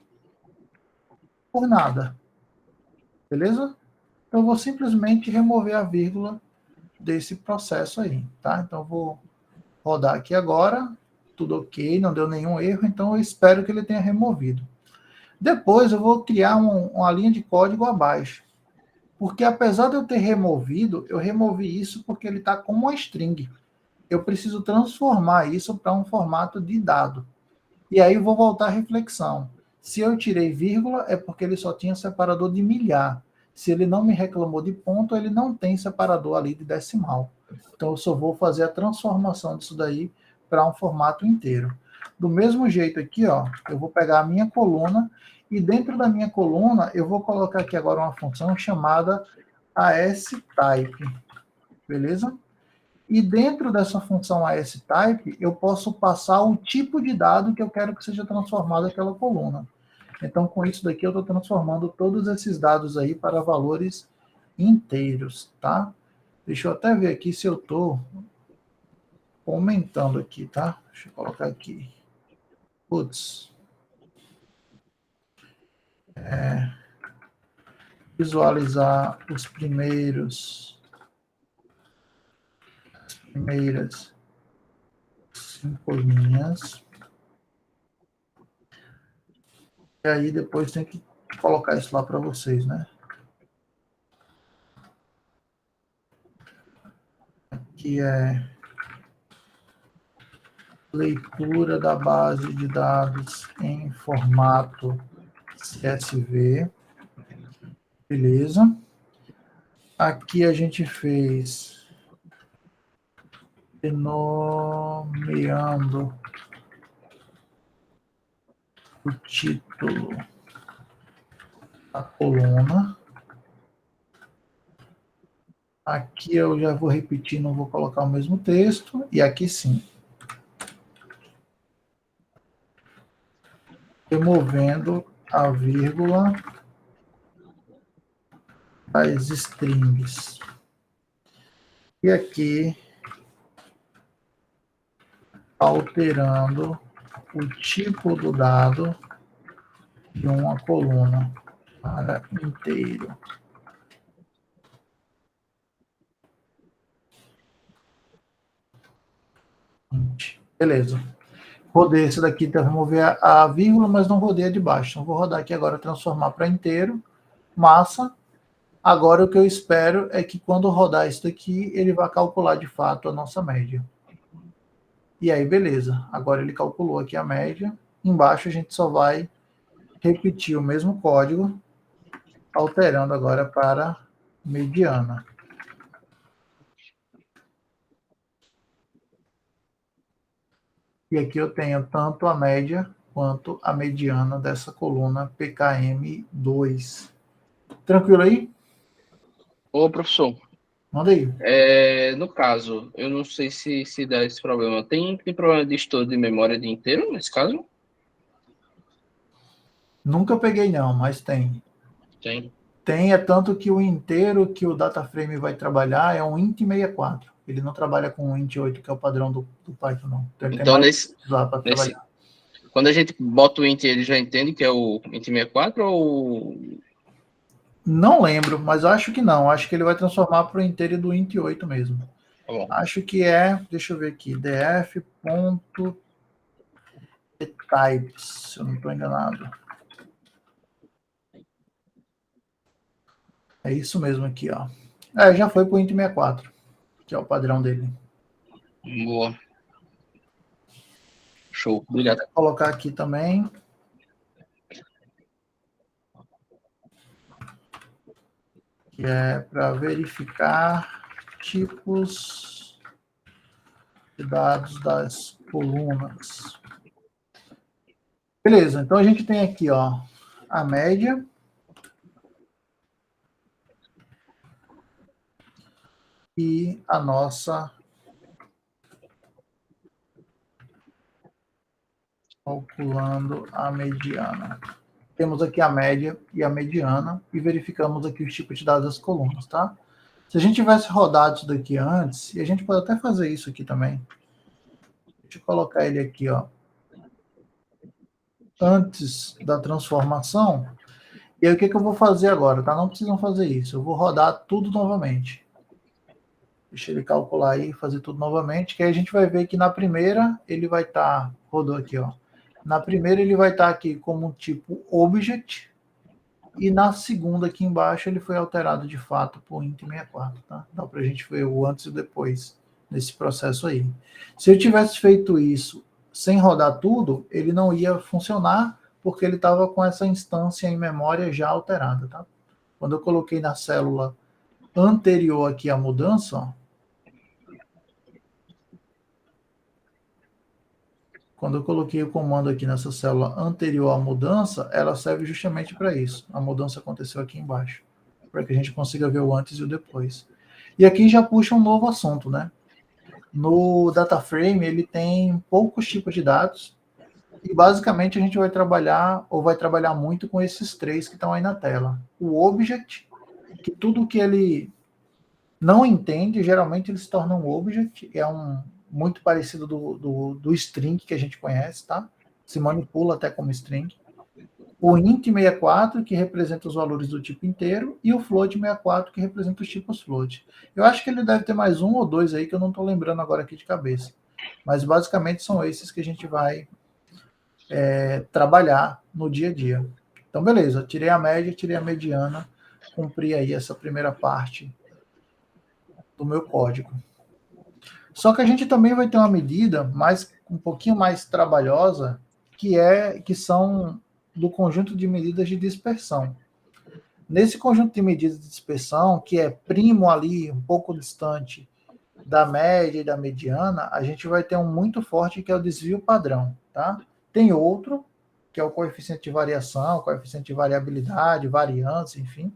por nada. Beleza? Então, eu vou simplesmente remover a vírgula desse processo aí, tá? Então, eu vou rodar aqui agora, tudo ok, não deu nenhum erro, então eu espero que ele tenha removido. Depois, eu vou criar uma linha de código abaixo, porque apesar de eu ter removido, eu removi isso porque ele está como uma string. Eu preciso transformar isso para um formato de dado. E aí eu vou voltar à reflexão. Se eu tirei vírgula, é porque ele só tinha separador de milhar. Se ele não me reclamou de ponto, ele não tem separador ali de decimal. Então, eu só vou fazer a transformação disso daí para um formato inteiro. Do mesmo jeito aqui, ó, eu vou pegar a minha coluna e dentro da minha coluna eu vou colocar aqui agora uma função chamada ASType. Beleza? E dentro dessa função ASType, eu posso passar o tipo de dado que eu quero que seja transformado naquela coluna. Então, com isso daqui, eu estou transformando todos esses dados aí para valores inteiros, tá? Deixa eu até ver aqui se eu estou aumentando aqui, tá? Deixa eu colocar aqui. Putz. Visualizar as primeiras 5 linhas. E aí depois tem que colocar isso lá para vocês, né? Aqui é leitura da base de dados em formato CSV. Beleza. Aqui a gente fez nomeando o título da coluna. Aqui eu já vou repetir, não vou colocar o mesmo texto. E aqui sim. Removendo a vírgula das strings. E aqui, alterando o tipo do dado de uma coluna para inteiro. Beleza. Rodei esse daqui para remover a vírgula, mas não rodei a de baixo. Então, vou rodar aqui agora, transformar para inteiro. Massa. Agora, o que eu espero é que quando rodar isso daqui, ele vai calcular de fato a nossa média. E aí, beleza. Agora ele calculou aqui a média. Embaixo a gente só vai repetir o mesmo código, alterando agora para mediana. E aqui eu tenho tanto a média quanto a mediana dessa coluna PKM2. Tranquilo aí? Ô, professor, Manda aí. no caso, eu não sei se dá esse problema. Tem problema de estouro de memória de inteiro nesse caso? Nunca peguei não, mas tem. Tem. Tem, é tanto que o inteiro que o DataFrame vai trabalhar é um int64. Ele não trabalha com o int8, que é o padrão do Python, não. Então, ele Então, tem mais lá para trabalhar. Quando a gente bota o int, ele já entende que é o int64 ou... Não lembro, mas acho que não. Acho que ele vai transformar para o inteiro do int8 mesmo. Tá bom. Acho que é, deixa eu ver aqui, df.types, se eu não estou enganado. É isso mesmo aqui, ó. Já foi para o int64, que é o padrão dele. Boa. Show, obrigado. Vou colocar aqui também. Que é para verificar tipos de dados das colunas. Beleza, então a gente tem aqui, ó, a média. E a nossa calculando a mediana. Temos aqui a média e a mediana e verificamos aqui os tipos de dados das colunas, tá? Se a gente tivesse rodado isso daqui antes, e a gente pode até fazer isso aqui também. Deixa eu colocar ele aqui, ó. Antes da transformação. E aí o que eu vou fazer agora, tá? Não precisam fazer isso. Eu vou rodar tudo novamente. Deixa ele calcular aí, fazer tudo novamente, que aí a gente vai ver que na primeira ele vai estar, rodou aqui, ó. Na primeira ele vai estar aqui como um tipo object, e na segunda aqui embaixo ele foi alterado de fato por int64, tá? Dá pra gente ver o antes e o depois nesse processo aí. Se eu tivesse feito isso sem rodar tudo, ele não ia funcionar, porque ele estava com essa instância em memória já alterada, tá? Quando eu coloquei na célula anterior aqui a mudança, ó, quando eu coloquei o comando aqui nessa célula anterior à mudança, ela serve justamente para isso. A mudança aconteceu aqui embaixo, para que a gente consiga ver o antes e o depois. E aqui já puxa um novo assunto, né? No DataFrame, ele tem poucos tipos de dados, e basicamente a gente vai trabalhar, ou vai trabalhar muito com esses três que estão aí na tela. O object, que tudo que ele não entende, geralmente ele se torna um object, é muito parecido do string que a gente conhece, tá? Se manipula até como string. O int64, que representa os valores do tipo inteiro, e o float64, que representa os tipos float. Eu acho que ele deve ter mais um ou dois aí, que eu não estou lembrando agora aqui de cabeça. Mas basicamente são esses que a gente vai trabalhar no dia a dia. Então, beleza, tirei a média, tirei a mediana, cumpri aí essa primeira parte do meu código. Só que a gente também vai ter uma medida um pouquinho mais trabalhosa, que são do conjunto de medidas de dispersão. Nesse conjunto de medidas de dispersão, que é primo ali, um pouco distante da média e da mediana, a gente vai ter um muito forte, que é o desvio padrão, tá? Tem outro, que é o coeficiente de variação, coeficiente de variabilidade, variância, enfim.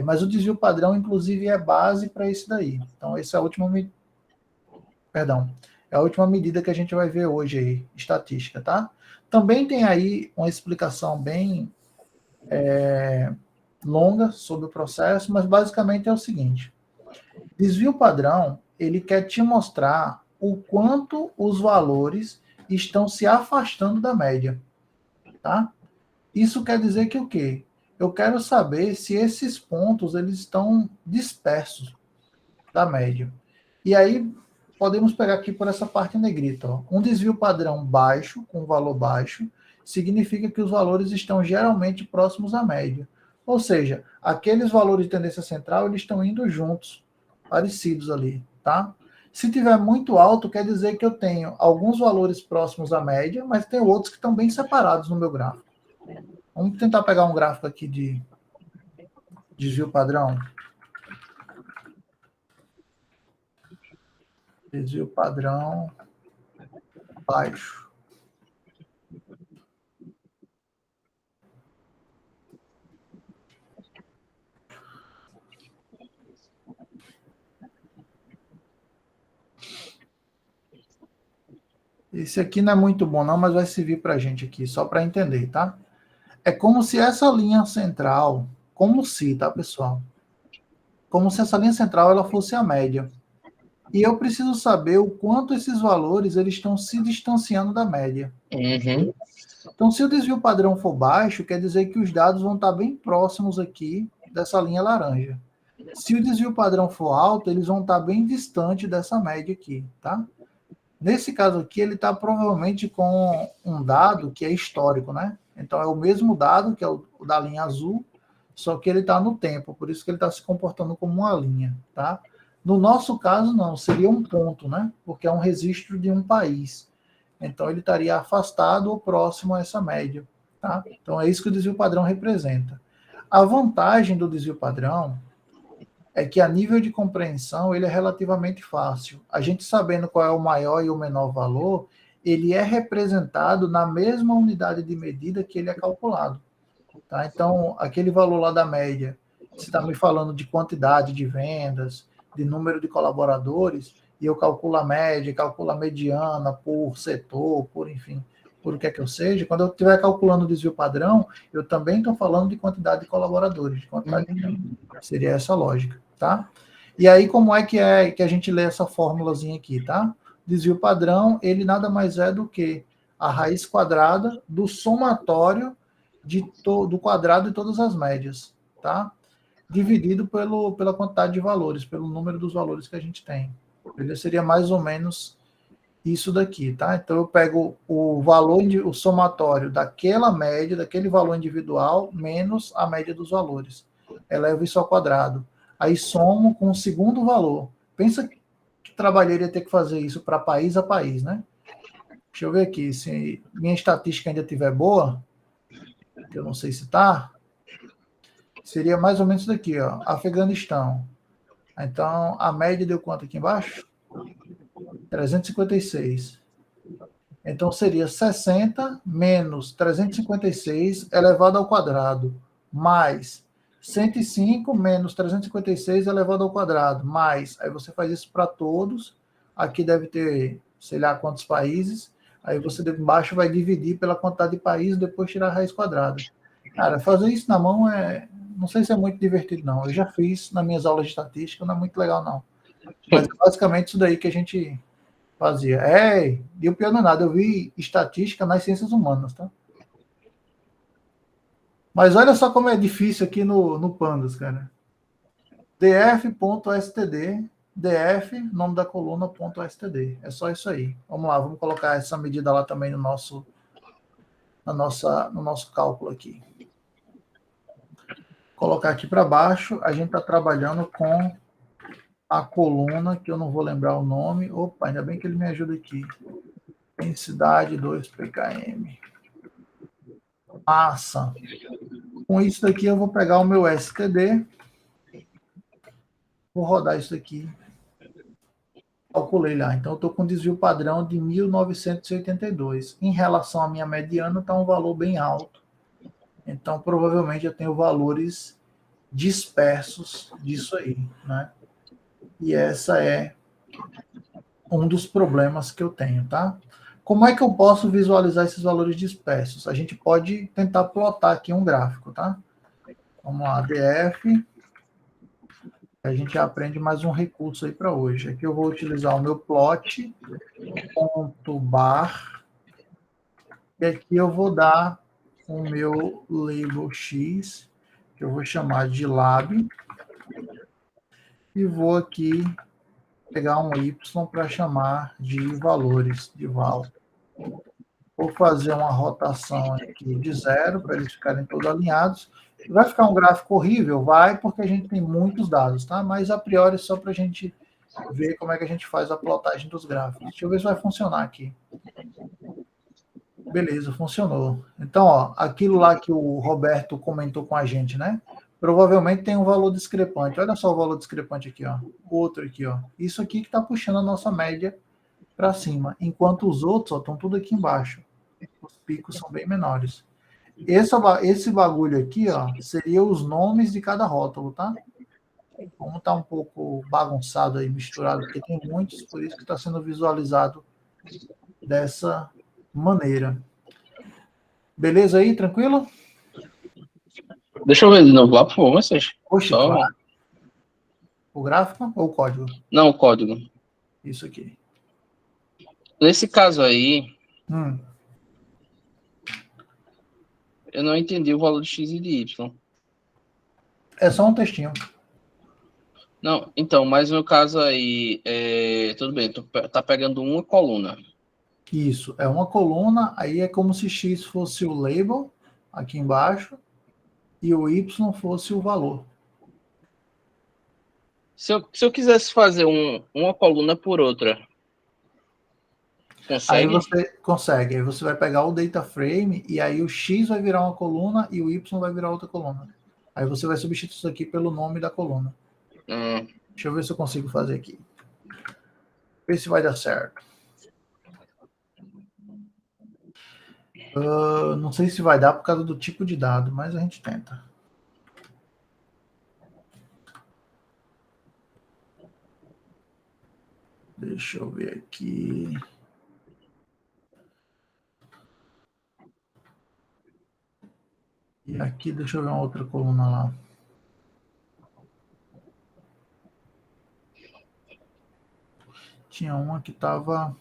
Mas o desvio padrão, inclusive, é base para isso daí. Então, essa é a última medida que a gente vai ver hoje aí, estatística, tá? Também tem aí uma explicação bem longa sobre o processo, mas basicamente é o seguinte: desvio padrão, ele quer te mostrar o quanto os valores estão se afastando da média, tá? Isso quer dizer que o quê? Eu quero saber se esses pontos eles estão dispersos da média. E aí podemos pegar aqui por essa parte negrita, ó. Um desvio padrão baixo, com valor baixo, significa que os valores estão geralmente próximos à média. Ou seja, aqueles valores de tendência central, eles estão indo juntos, parecidos ali, tá? Se tiver muito alto, quer dizer que eu tenho alguns valores próximos à média, mas tem outros que estão bem separados no meu gráfico. Vamos tentar pegar um gráfico aqui de desvio padrão. Desvio padrão baixo. Esse aqui não é muito bom não, mas vai servir para a gente aqui, só para entender, tá? É como se essa linha central, tá, pessoal? Como se essa linha central ela fosse a média. E eu preciso saber o quanto esses valores eles estão se distanciando da média. Uhum. Então, se o desvio padrão for baixo, quer dizer que os dados vão estar bem próximos aqui dessa linha laranja. Se o desvio padrão for alto, eles vão estar bem distante dessa média aqui, tá? Nesse caso aqui, ele está provavelmente com um dado que é histórico, né? Então, é o mesmo dado, que é o da linha azul, só que ele está no tempo, por isso que ele está se comportando como uma linha, tá? No nosso caso, não, seria um ponto, né? Porque é um registro de um país. Então, ele estaria afastado ou próximo a essa média, tá? Então, é isso que o desvio padrão representa. A vantagem do desvio padrão é que a nível de compreensão ele é relativamente fácil. A gente sabendo qual é o maior e o menor valor, ele é representado na mesma unidade de medida que ele é calculado. Tá? Então, aquele valor lá da média, você está me falando de quantidade de vendas, de número de colaboradores, e eu calculo a média, calculo a mediana por setor, por enfim, por o que é que eu seja. Quando eu estiver calculando o desvio padrão, eu também estou falando de quantidade de colaboradores, de quantidade de tempo. Seria essa a lógica, tá? E aí, como é que a gente lê essa fórmulazinha aqui, tá? Desvio padrão, ele nada mais é do que a raiz quadrada do somatório do quadrado de todas as médias, tá? Dividido pela quantidade de valores, pelo número dos valores que a gente tem. Ele seria mais ou menos isso daqui, tá? Então eu pego o valor, o somatório daquela média, daquele valor individual, menos a média dos valores. Elevo isso ao quadrado. Aí somo com o segundo valor. Pensa que trabalheiro ia ter que fazer isso para país a país, né? Deixa eu ver aqui, se minha estatística ainda estiver boa, que eu não sei se está, seria mais ou menos isso daqui, ó, Afeganistão. Então, a média deu quanto aqui embaixo? 356. Então, seria 60 menos 356 elevado ao quadrado, mais 105 menos 356 elevado ao quadrado, mais, aí você faz isso para todos, aqui deve ter, sei lá quantos países, aí você embaixo vai dividir pela quantidade de países, depois tirar a raiz quadrada. Cara, fazer isso na mão não sei se é muito divertido, não. Eu já fiz nas minhas aulas de estatística, não é muito legal, não. Mas é basicamente isso daí que a gente fazia. E o pior não é nada, eu vi estatística nas ciências humanas, tá? Mas olha só como é difícil aqui no Pandas, cara. df.std, df, nome da coluna, .std. É só isso aí. Vamos lá, vamos colocar essa medida lá também no nosso cálculo aqui. Colocar aqui para baixo, a gente está trabalhando com a coluna, que eu não vou lembrar o nome. Opa, ainda bem que ele me ajuda aqui. Densidade 2 ppm. Massa. Com isso daqui, eu vou pegar o meu STD. Vou rodar isso aqui. Calculei lá. Então, eu estou com desvio padrão de 1982. Em relação à minha mediana, está um valor bem alto. Então, provavelmente, eu tenho valores dispersos disso aí, né? E essa é um dos problemas que eu tenho, tá? Como é que eu posso visualizar esses valores dispersos? A gente pode tentar plotar aqui um gráfico, tá? Vamos lá, DF. A gente já aprende mais um recurso aí para hoje. Aqui eu vou utilizar o meu plot, ponto bar, e aqui eu vou dar o meu label X, que eu vou chamar de lab, e vou aqui pegar um Y para chamar de valores, de val. Vou fazer uma rotação aqui de 0, para eles ficarem todos alinhados. Vai ficar um gráfico horrível? Vai, porque a gente tem muitos dados, tá? Mas a priori só para a gente ver como é que a gente faz a plotagem dos gráficos. Deixa eu ver se vai funcionar aqui. Beleza, funcionou. Então, ó, aquilo lá que o Roberto comentou com a gente, né? Provavelmente tem um valor discrepante. Olha só o valor discrepante aqui, ó. O outro aqui, ó. Isso aqui que está puxando a nossa média para cima, enquanto os outros estão tudo aqui embaixo. Os picos são bem menores. Esse bagulho aqui, ó, seria os nomes de cada rótulo, tá? Como está um pouco bagunçado aí, misturado, porque tem muitos, por isso que está sendo visualizado dessa maneira. Beleza aí? Tranquilo? Deixa eu ver de novo lá, por favor, vocês. Oxe, claro. O gráfico ou o código? Não, o código. Isso aqui. Nesse caso aí, Hum. eu não entendi o valor de X e de Y. É só um textinho. Não, então, mas no caso aí, tudo bem, tu tá pegando uma coluna. Isso, é uma coluna, aí é como se X fosse o label, aqui embaixo, e o Y fosse o valor. Se eu quisesse fazer uma coluna por outra, consegue? Aí você consegue, aí você vai pegar o data frame, e aí o X vai virar uma coluna, e o Y vai virar outra coluna. Aí você vai substituir isso aqui pelo nome da coluna. Deixa eu ver se eu consigo fazer aqui. Ver se vai dar certo. Não sei se vai dar por causa do tipo de dado, mas a gente tenta. Deixa eu ver aqui. E aqui, deixa eu ver uma outra coluna lá. Tinha uma que estava...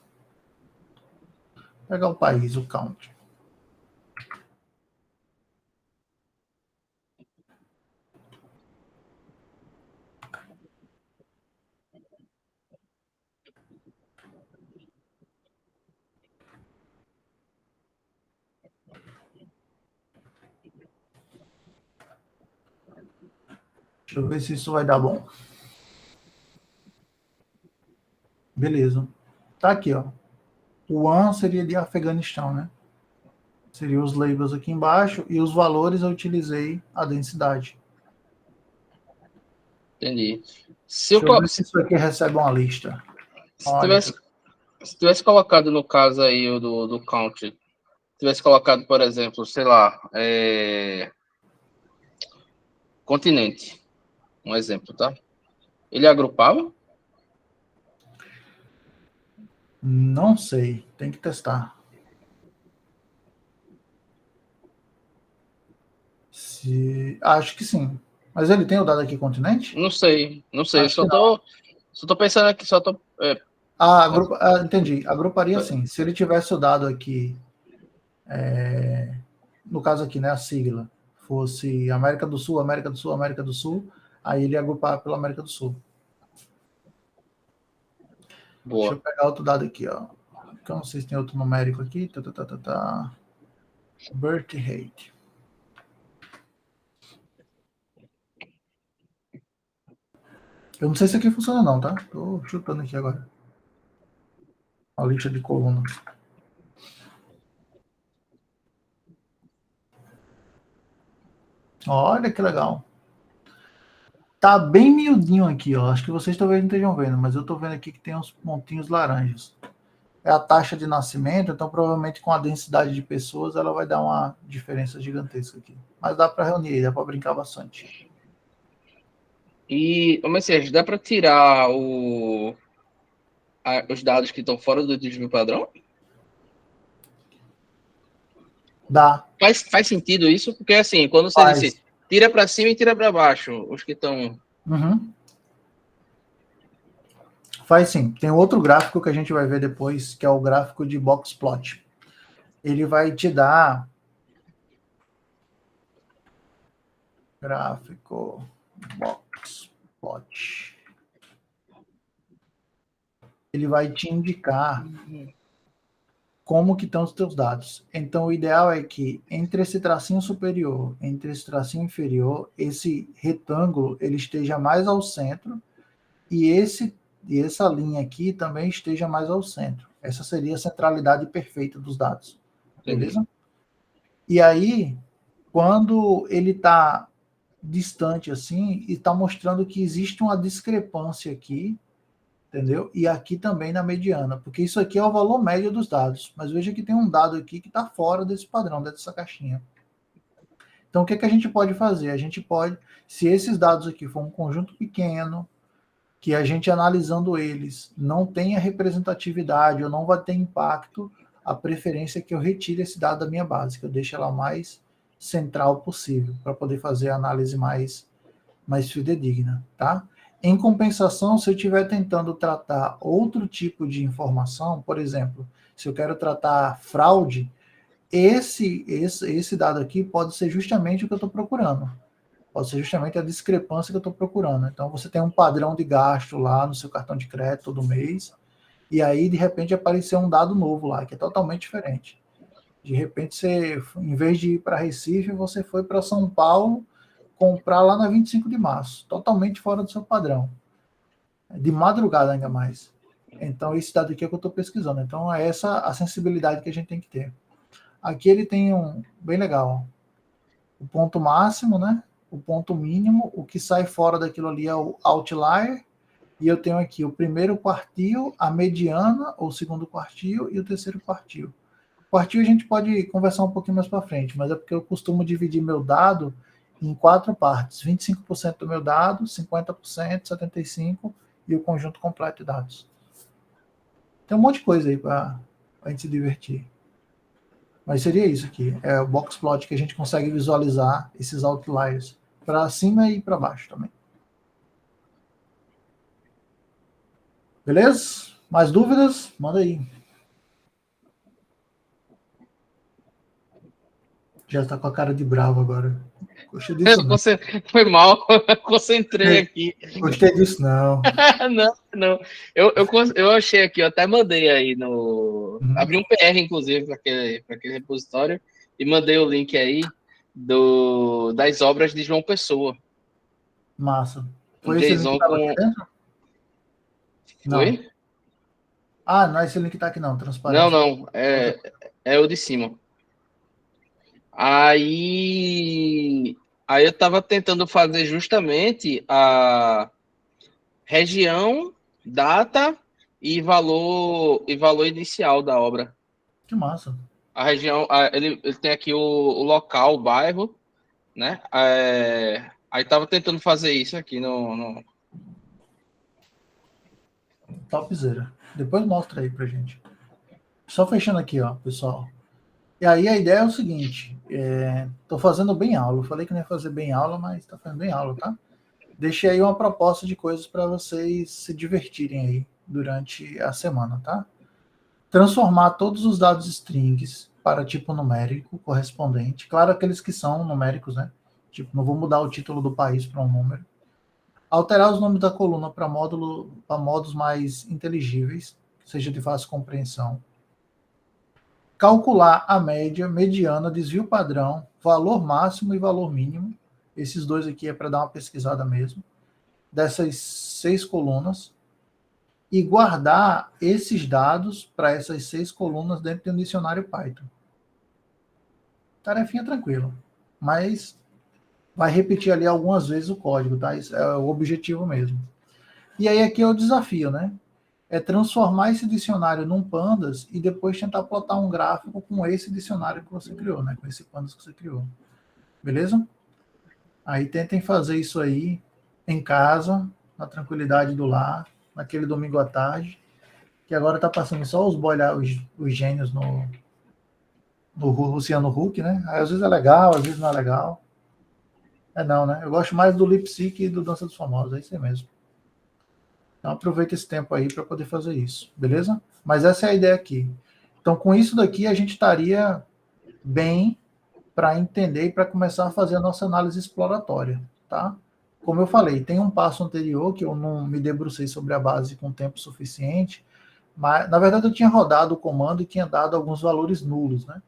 Pegar o país, o country. Deixa eu ver se isso vai dar bom. Beleza. Tá aqui, ó. O one seria de Afeganistão, né? Seriam os labels aqui embaixo e os valores eu utilizei a densidade. Entendi. Deixa eu ver se isso aqui recebe uma lista. Se tivesse colocado no caso aí o do country, tivesse colocado, por exemplo, sei lá, continente, um exemplo, tá? Ele agrupava? Não sei, tem que testar. Acho que sim. Mas ele tem o dado aqui continente? Não sei. Acho Só que não. tô pensando aqui, Entendi. Agruparia sim. Se ele tivesse o dado aqui, no caso aqui, né, a sigla, fosse América do Sul, América do Sul, América do Sul, aí ele ia agrupar pela América do Sul. Boa. Deixa eu pegar outro dado aqui, ó. Eu não sei se tem outro numérico aqui. Birth rate. Eu não sei se aqui funciona não, tá? Tô chutando aqui agora. A lista de colunas. Olha que legal. Tá bem miudinho aqui, ó. Acho que vocês talvez não estejam vendo, mas eu tô vendo aqui que tem uns pontinhos laranjas. É a taxa de nascimento, então provavelmente com a densidade de pessoas ela vai dar uma diferença gigantesca aqui. Mas dá para reunir, dá para brincar bastante. E, Messias, dá para tirar os dados que estão fora do desvio padrão? Dá. Faz sentido isso? Porque, assim, quando você disse tira para cima e tira para baixo, os que estão... Uhum. Faz sim. Tem outro gráfico que a gente vai ver depois, que é o gráfico de box plot. Ele vai te dar... Gráfico box plot. Ele vai te indicar como que estão os teus dados. Então, o ideal é que entre esse tracinho superior, entre esse tracinho inferior, esse retângulo ele esteja mais ao centro e essa linha aqui também esteja mais ao centro. Essa seria a centralidade perfeita dos dados. Beleza? E aí, quando ele está distante assim, e está mostrando que existe uma discrepância aqui, entendeu? E aqui também na mediana, porque isso aqui é o valor médio dos dados. Mas veja que tem um dado aqui que está fora desse padrão, dessa caixinha. Então, o que a gente pode fazer? A gente pode, se esses dados aqui for um conjunto pequeno, que a gente analisando eles não tenha representatividade ou não vai ter impacto, a preferência é que eu retire esse dado da minha base, que eu deixe ela mais central possível, para poder fazer a análise mais fidedigna, tá? Em compensação, se eu estiver tentando tratar outro tipo de informação, por exemplo, se eu quero tratar fraude, esse dado aqui pode ser justamente o que eu estou procurando. Pode ser justamente a discrepância que eu estou procurando. Então, você tem um padrão de gasto lá no seu cartão de crédito todo mês, e aí, de repente, apareceu um dado novo lá, que é totalmente diferente. De repente, você, em vez de ir para Recife, você foi para São Paulo comprar lá na 25 de março, totalmente fora do seu padrão. De madrugada ainda mais. Então, esse dado aqui é o que eu estou pesquisando. Então, é essa a sensibilidade que a gente tem que ter. Aqui ele tem um bem legal. O ponto máximo, né? o ponto mínimo, o que sai fora daquilo ali é o outlier, e eu tenho aqui o primeiro quartil, a mediana, ou o segundo quartil, e o terceiro quartil. O quartil a gente pode conversar um pouquinho mais para frente, mas é porque eu costumo dividir meu dado em 4 partes. 25% do meu dado, 50%, 75% e o conjunto completo de dados. Tem um monte de coisa aí para a gente se divertir. Mas seria isso aqui. É o boxplot que a gente consegue visualizar esses outliers para cima e para baixo também. Beleza? Mais dúvidas? Manda aí. Já está com a cara de bravo agora. Gostei disso não. Foi mal, concentrei aqui. Gostei disso não. Não. Eu achei aqui, eu até mandei aí no. Abri um PR, inclusive, para aquele repositório, e mandei o link aí das obras de João Pessoa. Massa. Um Foi esse link que JSON estava aqui dentro? Não. Foi? Ah, não é esse link que está aqui não, transparência. Não. É o de cima. Aí eu estava tentando fazer justamente a região, data e valor inicial da obra. Que massa. A região, ele tem aqui o local, o bairro, né? Aí estava tentando fazer isso aqui no... Topzera. Depois mostra aí pra gente. Só fechando aqui, ó, pessoal. E aí a ideia é o seguinte, tô fazendo bem aula. Eu falei que não ia fazer bem aula, mas tá fazendo bem aula, tá? Deixei aí uma proposta de coisas para vocês se divertirem aí durante a semana, tá? Transformar todos os dados strings para tipo numérico correspondente. Claro, aqueles que são numéricos, né? Tipo, não vou mudar o título do país para um número. Alterar os nomes da coluna para modos mais inteligíveis, que seja de fácil compreensão. Calcular a média, mediana, desvio padrão, valor máximo e valor mínimo. Esses dois aqui é para dar uma pesquisada mesmo. Dessas 6 colunas. E guardar esses dados para essas 6 colunas dentro de um dicionário Python. Tarefinha tranquila. Mas vai repetir ali algumas vezes o código, tá? Isso é o objetivo mesmo. E aí aqui é o desafio, né? É transformar esse dicionário num pandas e depois tentar plotar um gráfico com esse dicionário que você criou, né? Com esse pandas que você criou. Beleza? Aí tentem fazer isso aí em casa, na tranquilidade do lar, naquele domingo à tarde, que agora tá passando só os gênios no Luciano Huck, né? Aí, às vezes é legal, às vezes não é legal. Não, né? Eu gosto mais do Lip Sync e do Dança dos Famosos, é isso aí mesmo. Então aproveita esse tempo aí para poder fazer isso, beleza? Mas essa é a ideia aqui. Então com isso daqui a gente estaria bem para entender e para começar a fazer a nossa análise exploratória, tá? Como eu falei, tem um passo anterior que eu não me debrucei sobre a base com tempo suficiente, mas na verdade eu tinha rodado o comando e tinha dado alguns valores nulos, né?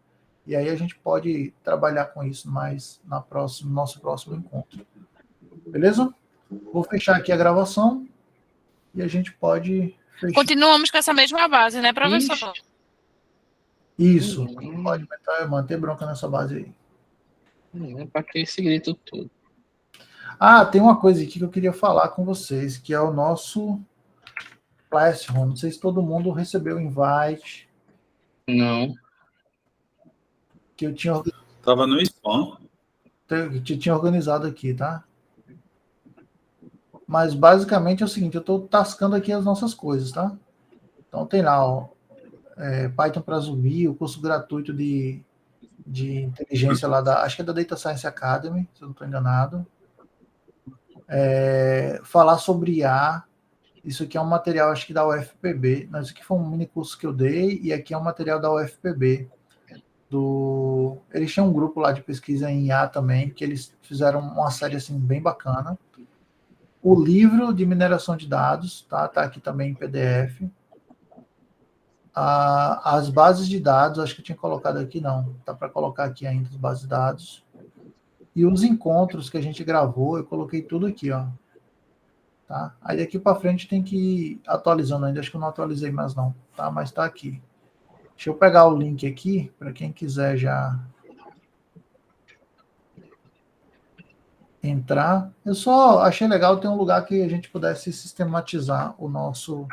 E aí a gente pode trabalhar com isso mais no nosso próximo encontro. Beleza? Vou fechar aqui a gravação e a gente pode fechar. Continuamos com essa mesma base, né, professor? Isso. Pode manter bronca nessa base aí. Para que esse grito todo? Ah, tem uma coisa aqui que eu queria falar com vocês, que é o nosso Classroom. Não sei se todo mundo recebeu o invite. Não. Que eu tinha Tava no spam. que tinha organizado aqui, tá? Mas basicamente é o seguinte, eu estou tascando aqui as nossas coisas, tá? Então tem lá, ó, Python para Zumbi, o curso gratuito de inteligência lá acho que é da Data Science Academy, se eu não estou enganado. Falar sobre IA, isso aqui é um material, acho que da UFPB. Não, isso aqui foi um mini curso que eu dei, e aqui é um material da UFPB. Eles tinham um grupo lá de pesquisa em IA também, que eles fizeram uma série assim bem bacana. O livro de mineração de dados, tá aqui também em PDF. As bases de dados, acho que eu tinha colocado aqui, não. Tá para colocar aqui ainda as bases de dados. E os encontros que a gente gravou, eu coloquei tudo aqui, ó. Tá? Aí daqui para frente tem que ir atualizando ainda, acho que eu não atualizei mais não, tá? Mas tá aqui. Deixa eu pegar o link aqui, para quem quiser já entrar. Eu só achei legal ter um lugar que a gente pudesse sistematizar o nosso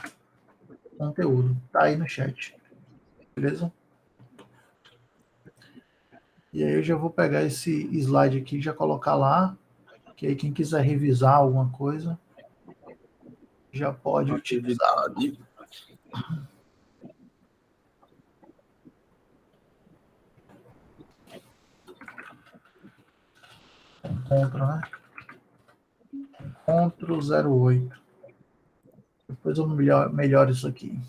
conteúdo. Tá aí no chat. Beleza? E aí eu já vou pegar esse slide aqui e já colocar lá, que aí quem quiser revisar alguma coisa já pode utilizar. Atividade. Encontro, né? Encontro 08. Depois eu melhoro isso aqui.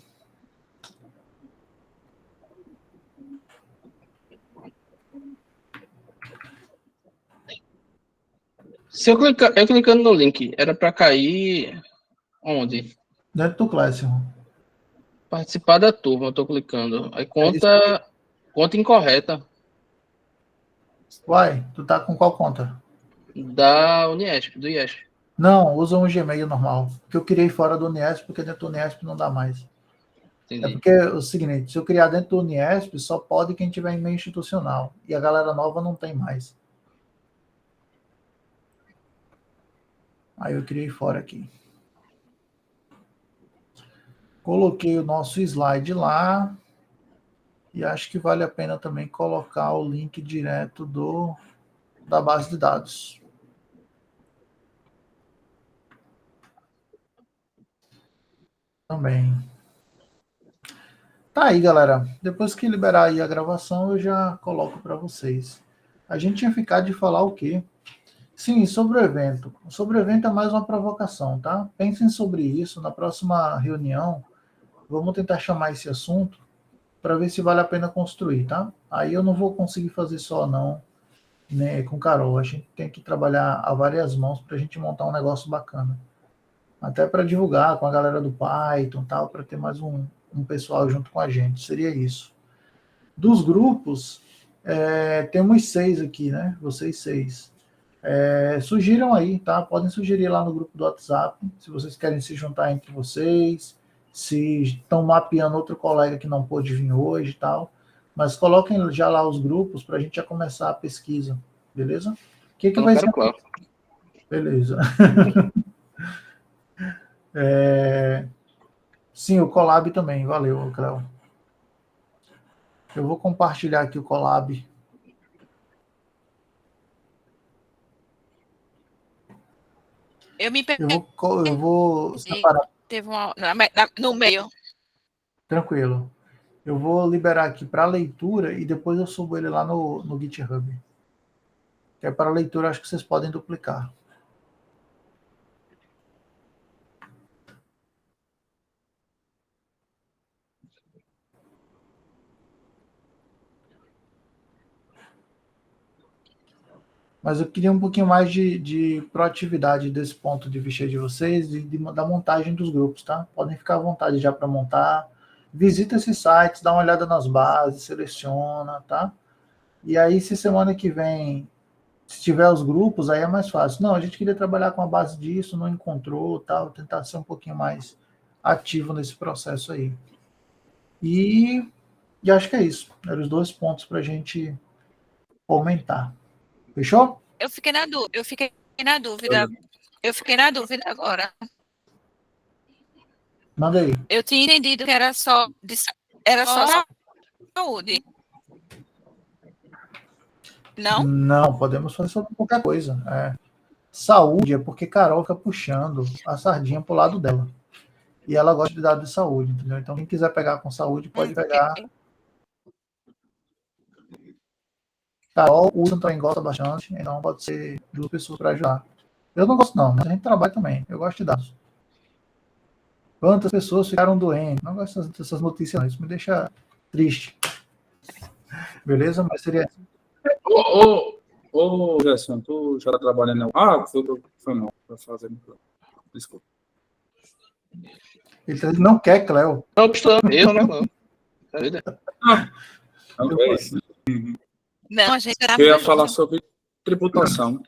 Se eu clicando no link, era para cair onde? Dentro do Classroom. Participar da turma, eu tô clicando. Aí conta incorreta Uai, tu tá com qual conta? da Uniesp, do IESP. Não, usa um Gmail normal. Que eu criei fora do Uniesp, porque dentro do Uniesp não dá mais. Entendi. É porque é o seguinte, se eu criar dentro do Uniesp, só pode quem tiver em meio institucional. E a galera nova não tem mais. Aí eu criei fora aqui. Coloquei o nosso slide lá. E acho que vale a pena também colocar o link direto da base de dados. Também. Tá aí, galera. Depois que liberar aí a gravação, eu já coloco para vocês. A gente tinha ficado de falar o quê? Sim, sobre o evento. Sobre o evento é mais uma provocação, tá? Pensem sobre isso. Na próxima reunião, vamos tentar chamar esse assunto para ver se vale a pena construir, tá? Aí eu não vou conseguir fazer só, não, né, com Carol. A gente tem que trabalhar a várias mãos para a gente montar um negócio bacana. Até para divulgar com a galera do Python, tal, para ter mais um pessoal junto com a gente. Seria isso. Dos grupos, temos 6 aqui, né? Vocês 6. Sugiram aí, tá? Podem sugerir lá no grupo do WhatsApp, se vocês querem se juntar entre vocês, se estão mapeando outro colega que não pôde vir hoje e tal. Mas coloquem já lá os grupos para a gente já começar a pesquisa, beleza? O que Eu não vai quero ser? Cláudio. Beleza. Sim, o Colab também. Valeu, Cléo. Eu vou compartilhar aqui o Colab. Eu vou separar. Teve no meio. Tranquilo. Eu vou liberar aqui para leitura e depois eu subo ele lá no GitHub. Que é para leitura, acho que vocês podem duplicar. Mas eu queria um pouquinho mais de proatividade desse ponto de vista de vocês, da montagem dos grupos, tá? Podem ficar à vontade já para montar. Visita esses sites, dá uma olhada nas bases, seleciona, tá? E aí, se semana que vem, se tiver os grupos, aí é mais fácil. Não, a gente queria trabalhar com a base disso, não encontrou, tal, tentar ser um pouquinho mais ativo nesse processo aí. E acho que é isso. Eram os 2 pontos para a gente comentar. Fechou? Eu fiquei na dúvida. Eu fiquei na dúvida agora. Manda aí. Eu tinha entendido que era só saúde. Não? Não, podemos fazer sobre qualquer coisa. Saúde é porque Carol fica puxando a sardinha pro lado dela. E ela gosta de dados de saúde, entendeu? Então, quem quiser pegar com saúde, pode pegar. Carol, o Wilson também gosta bastante, então pode ser 2 pessoas para ajudar. Eu não gosto não, mas a gente trabalha também. Eu gosto de dados. Quantas pessoas ficaram doentes? Não gosto dessas notícias, não. Isso me deixa triste. Beleza? Mas seria... Ô, Gerson, tu já tá trabalhando... foi mal para fazer... Desculpa. Ele não quer, Cléo. Não, eu não, Cláudio. Não é isso. Não, a gente Eu ia falar sobre tributação.